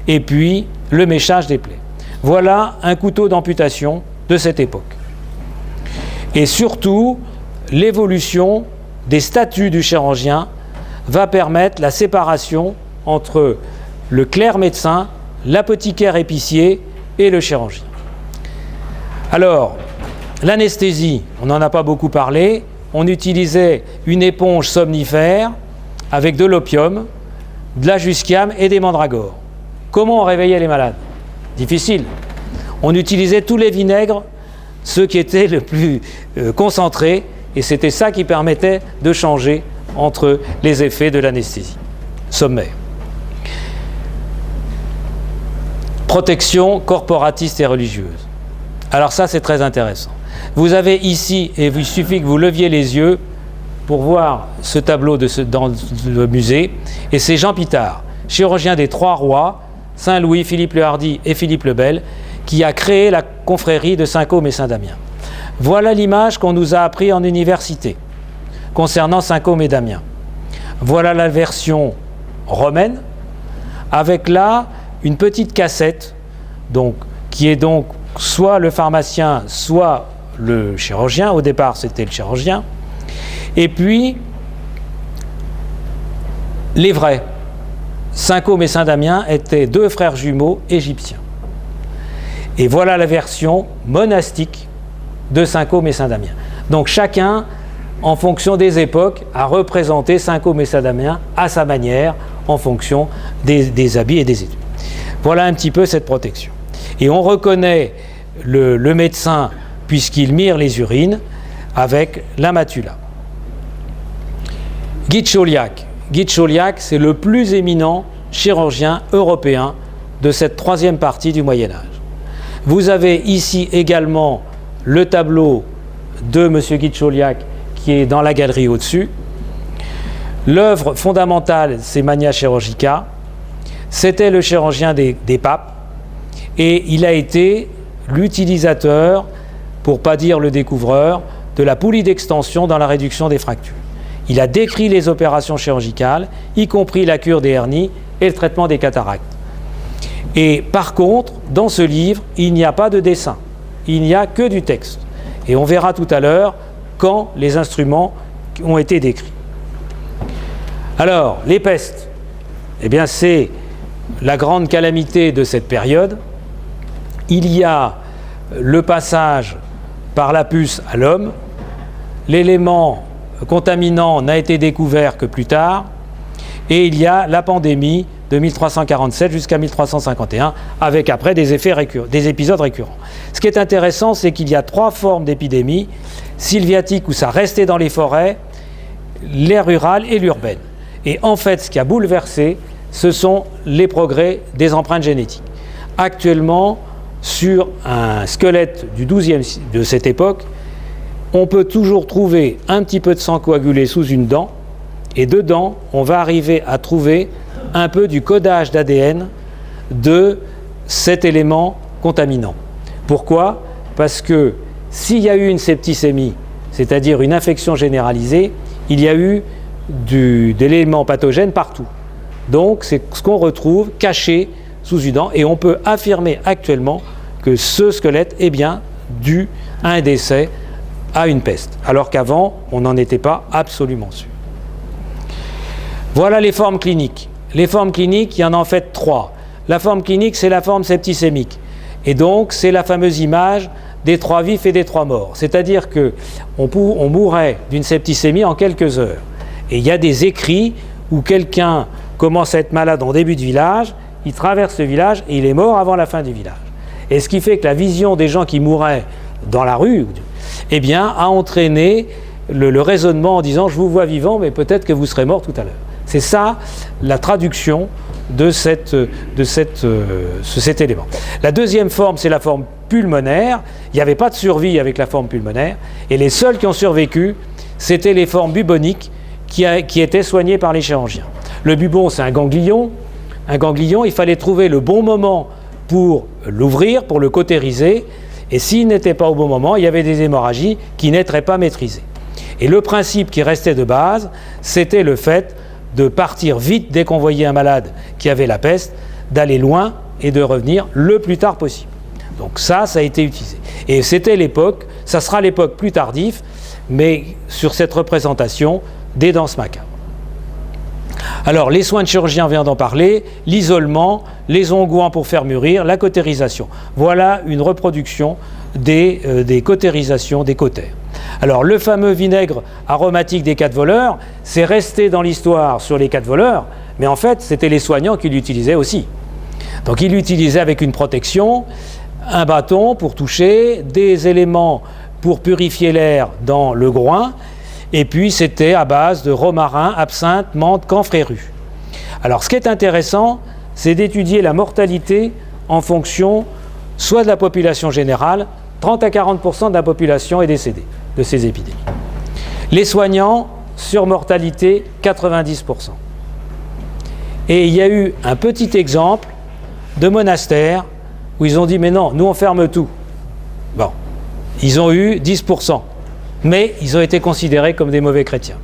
et puis le méchage des plaies. Voilà un couteau d'amputation de cette époque. Et surtout, l'évolution des statuts du chirurgien va permettre la séparation entre le clerc médecin, l'apothicaire épicier et le chirurgien. Alors, l'anesthésie, on n'en a pas beaucoup parlé, on utilisait une éponge somnifère avec de l'opium, de la jusquiame et des mandragores. Comment on réveillait les malades? Difficile. On utilisait tous les vinaigres, ceux qui étaient le plus concentrés, et c'était ça qui permettait de changer entre les effets de l'anesthésie sommaire. Protection corporatiste et religieuse. Alors ça, c'est très intéressant. Vous avez ici, et il suffit que vous leviez les yeux pour voir ce tableau dans le musée, et c'est Jean Pitard, chirurgien des Trois Rois, Saint-Louis, Philippe le Hardi et Philippe le Bel, qui a créé la confrérie de Saint-Côme et Saint-Damien. Voilà l'image qu'on nous a appris en université concernant Saint-Côme et Damien. Voilà la version romaine, avec là une petite cassette, donc, qui est donc soit le pharmacien, soit le chirurgien. Au départ, c'était le chirurgien. Et puis, les vrais. Saint-Côme et Saint-Damien étaient deux frères jumeaux égyptiens. Et voilà la version monastique de Saint-Côme et Saint-Damien. Donc chacun, en fonction des époques, a représenté Saint-Côme et Saint-Damien à sa manière, en fonction des habits et des études. Voilà un petit peu cette protection. Et on reconnaît le médecin, puisqu'il mire les urines, avec la matula. Guy de Chauliac. Guy de Chauliac, c'est le plus éminent chirurgien européen de cette troisième partie du Moyen-Âge. Vous avez ici également le tableau de M. Guy de Chauliac qui est dans la galerie au-dessus. L'œuvre fondamentale, c'est Magna Chirurgica. C'était le chirurgien des papes et il a été l'utilisateur, pour ne pas dire le découvreur, de la poulie d'extension dans la réduction des fractures. Il a décrit les opérations chirurgicales, y compris la cure des hernies et le traitement des cataractes. Et par contre, dans ce livre, il n'y a pas de dessin, il n'y a que du texte. Et on verra tout à l'heure quand les instruments ont été décrits. Alors, les pestes, eh bien c'est la grande calamité de cette période. Il y a le passage par la puce à l'homme, l'élément contaminant n'a été découvert que plus tard, et il y a la pandémie de 1347 jusqu'à 1351, avec après des épisodes récurrents. Ce qui est intéressant, c'est qu'il y a trois formes d'épidémie: sylviatique, où ça restait dans les forêts, l'air rural et l'urbaine. Et en fait, ce qui a bouleversé, ce sont les progrès des empreintes génétiques. Actuellement, sur un squelette du 12e de cette époque, on peut toujours trouver un petit peu de sang coagulé sous une dent, et dedans, on va arriver à trouver un peu du codage d'ADN de cet élément contaminant. Pourquoi? Parce que s'il y a eu une septicémie, c'est-à-dire une infection généralisée, il y a eu d'éléments pathogènes partout. Donc c'est ce qu'on retrouve caché sous une dent, et on peut affirmer actuellement que ce squelette est bien dû à un décès, à une peste, alors qu'avant, on n'en était pas absolument sûr. Voilà les formes cliniques. Les formes cliniques, il y en a en fait trois. La forme clinique, c'est la forme septicémique. Et donc, c'est la fameuse image des trois vifs et des trois morts. C'est-à-dire qu'on mourrait d'une septicémie en quelques heures. Et il y a des écrits où quelqu'un commence à être malade en début de village, il traverse le village et il est mort avant la fin du village. Et ce qui fait que la vision des gens qui mouraient dans la rue, eh bien, a entraîné le raisonnement en disant « je vous vois vivant, mais peut-être que vous serez mort tout à l'heure ». C'est ça la traduction de cet élément. La deuxième forme, c'est la forme pulmonaire. Il n'y avait pas de survie avec la forme pulmonaire. Et les seuls qui ont survécu, c'était les formes buboniques qui étaient soignées par les chirurgiens. Le bubon, c'est un ganglion. Un ganglion, il fallait trouver le bon moment pour l'ouvrir, pour le cautériser. Et s'il n'était pas au bon moment, il y avait des hémorragies qui n'étaient pas maîtrisées. Et le principe qui restait de base, c'était le fait de partir vite dès qu'on voyait un malade qui avait la peste, d'aller loin et de revenir le plus tard possible. Donc ça a été utilisé. Et c'était l'époque, ça sera l'époque plus tardive, mais sur cette représentation des danses macabres. Alors les soins de chirurgien, on vient d'en parler, l'isolement, les onguents pour faire mûrir, la cautérisation. Voilà une reproduction des cautérisations, des cautères. Alors le fameux vinaigre aromatique des 4 voleurs, c'est resté dans l'histoire sur les 4 voleurs, mais en fait c'était les soignants qui l'utilisaient aussi. Donc ils l'utilisaient avec une protection, un bâton pour toucher, des éléments pour purifier l'air dans le groin, et puis c'était à base de romarin, absinthe, menthe, camphre et rue. Alors ce qui est intéressant, c'est d'étudier la mortalité en fonction soit de la population générale, 30 à 40% de la population est décédée de ces épidémies. Les soignants, surmortalité, 90%. Et il y a eu un petit exemple de monastère où ils ont dit « mais non, nous on ferme tout ». Bon, ils ont eu 10%, mais ils ont été considérés comme des mauvais chrétiens.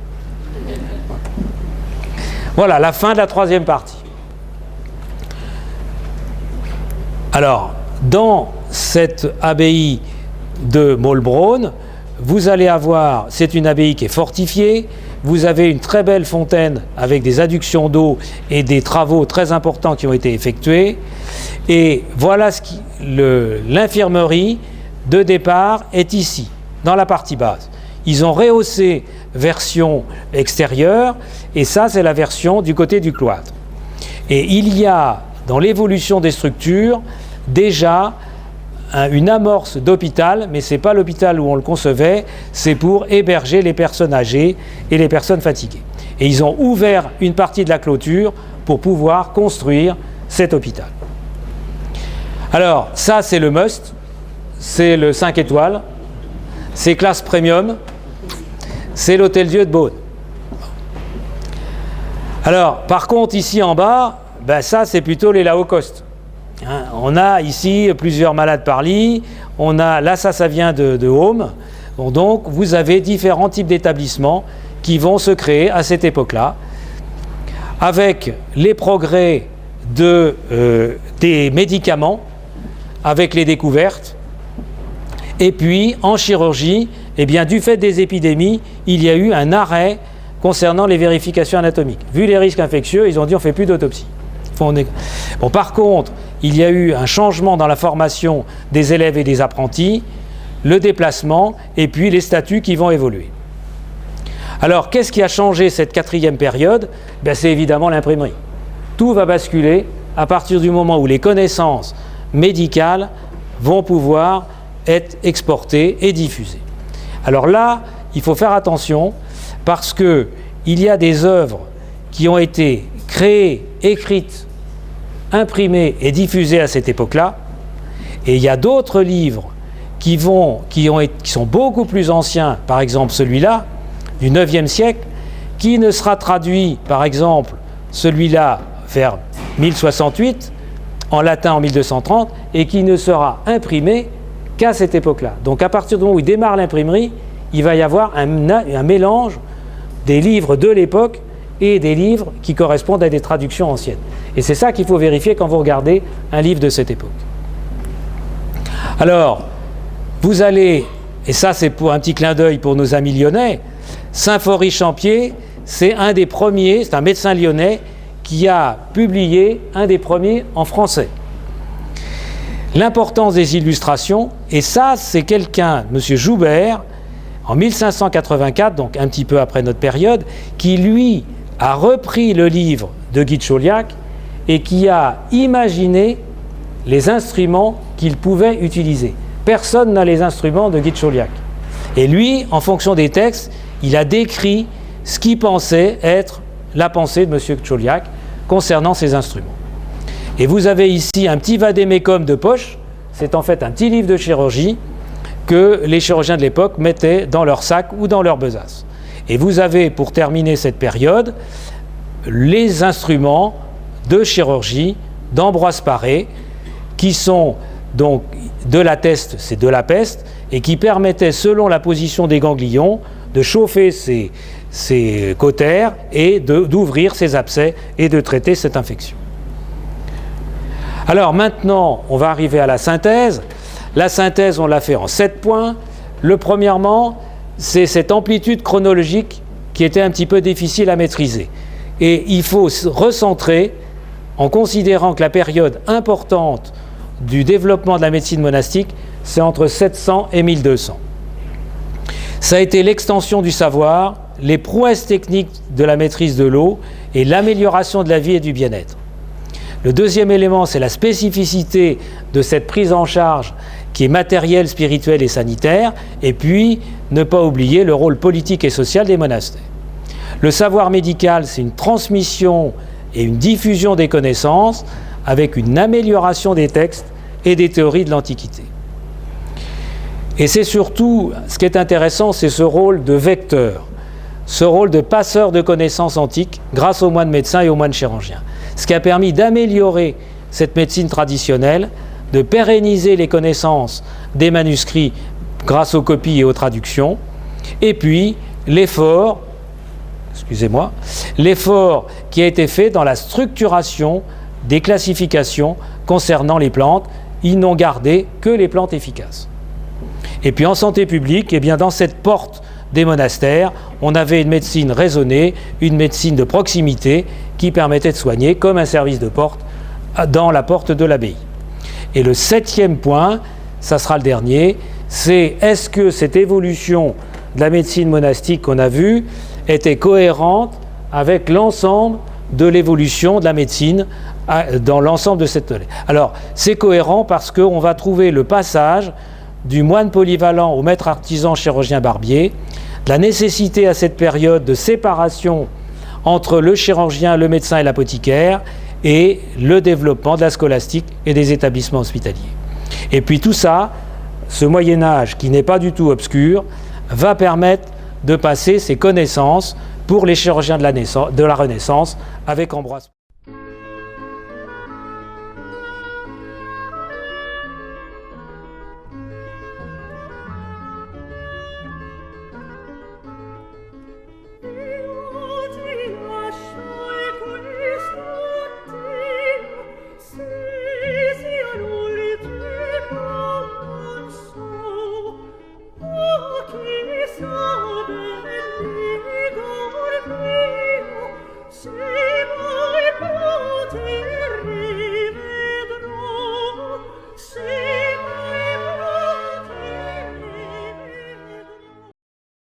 Voilà, la fin de la 3e partie. Alors, dans cette abbaye de Maulbronn, vous allez avoir, c'est une abbaye qui est fortifiée, vous avez une très belle fontaine avec des adductions d'eau et des travaux très importants qui ont été effectués. Et voilà l'infirmerie de départ est ici, dans la partie basse. Ils ont rehaussé version extérieure, et ça c'est la version du côté du cloître. Et il y a, dans l'évolution des structures, déjà une amorce d'hôpital, mais ce n'est pas l'hôpital où on le concevait, c'est pour héberger les personnes âgées et les personnes fatiguées. Et ils ont ouvert une partie de la clôture pour pouvoir construire cet hôpital. Alors, ça c'est le must, c'est le 5 étoiles, c'est classe premium, c'est l'Hôtel-Dieu de Beaune. Alors, par contre, ici en bas, ben ça c'est plutôt les low cost. Hein, on a ici plusieurs malades par lit, là ça vient de Home. Bon, donc vous avez différents types d'établissements qui vont se créer à cette époque-là, avec les progrès des médicaments, avec les découvertes, et puis en chirurgie, eh bien, du fait des épidémies, il y a eu un arrêt concernant les vérifications anatomiques. Vu les risques infectieux, ils ont dit on ne fait plus d'autopsie. Bon, par contre, il y a eu un changement dans la formation des élèves et des apprentis, le déplacement et puis les statuts qui vont évoluer. Alors, qu'est-ce qui a changé cette 4e période? Ben, c'est évidemment l'imprimerie. Tout va basculer à partir du moment où les connaissances médicales vont pouvoir être exportées et diffusées. Alors là, il faut faire attention parce qu'il y a des œuvres qui ont été créées, écrites, imprimés et diffusés à cette époque-là, et il y a d'autres livres qui sont beaucoup plus anciens, par exemple celui-là, du 9e siècle, qui ne sera traduit, par exemple, celui-là vers 1068, en latin en 1230, et qui ne sera imprimé qu'à cette époque-là. Donc à partir du moment où il démarre l'imprimerie, il va y avoir un mélange des livres de l'époque et des livres qui correspondent à des traductions anciennes. Et c'est ça qu'il faut vérifier quand vous regardez un livre de cette époque. Alors, vous allez, et ça c'est pour un petit clin d'œil pour nos amis lyonnais, Saint-Faury-Champier, c'est un des premiers, c'est un médecin lyonnais qui a publié un des premiers en français. L'importance des illustrations, et ça c'est quelqu'un, M. Joubert, en 1584, donc un petit peu après notre période, qui lui a repris le livre de Guy de Chauliac et qui a imaginé les instruments qu'il pouvait utiliser. Personne n'a les instruments de Guy de Chauliac. Et lui, en fonction des textes, il a décrit ce qu'il pensait être la pensée de M. de Chauliac concernant ces instruments. Et vous avez ici un petit vadémécum de poche, c'est en fait un petit livre de chirurgie que les chirurgiens de l'époque mettaient dans leur sac ou dans leur besace. Et vous avez, pour terminer cette période, les instruments de chirurgie d'Ambroise Paré, qui sont donc de la teste, c'est de la peste, et qui permettaient, selon la position des ganglions, de chauffer ces cautères et d'ouvrir ces abcès et de traiter cette infection. Alors maintenant, on va arriver à la synthèse. La synthèse, on l'a fait en 7 points. Premièrement, c'est cette amplitude chronologique qui était un petit peu difficile à maîtriser. Et il faut se recentrer en considérant que la période importante du développement de la médecine monastique, c'est entre 700 et 1200. Ça a été l'extension du savoir, les prouesses techniques de la maîtrise de l'eau et l'amélioration de la vie et du bien-être. Le deuxième élément, c'est la spécificité de cette prise en charge qui est matérielle, spirituelle et sanitaire, et puis ne pas oublier le rôle politique et social des monastères. Le savoir médical, c'est une transmission et une diffusion des connaissances avec une amélioration des textes et des théories de l'Antiquité. Et c'est surtout, ce qui est intéressant, c'est ce rôle de vecteur, ce rôle de passeur de connaissances antiques grâce aux moines médecins et aux moines chirurgiens. Ce qui a permis d'améliorer cette médecine traditionnelle, de pérenniser les connaissances des manuscrits grâce aux copies et aux traductions, et puis l'effort qui a été fait dans la structuration des classifications concernant les plantes. Ils n'ont gardé que les plantes efficaces. Et puis en santé publique, eh bien dans cette porte des monastères, on avait une médecine raisonnée, une médecine de proximité qui permettait de soigner comme un service de porte dans la porte de l'abbaye. Et le 7e point, ça sera le dernier, c'est est-ce que cette évolution de la médecine monastique qu'on a vue était cohérente avec l'ensemble de l'évolution de la médecine dans l'ensemble de cette... Alors, c'est cohérent parce qu'on va trouver le passage du moine polyvalent au maître artisan chirurgien barbier, de la nécessité à cette période de séparation entre le chirurgien, le médecin et l'apothicaire, et le développement de la scolastique et des établissements hospitaliers. Et puis tout ça, ce Moyen-Âge qui n'est pas du tout obscur, va permettre de passer ces connaissances pour les chirurgiens de la Renaissance avec Ambroise.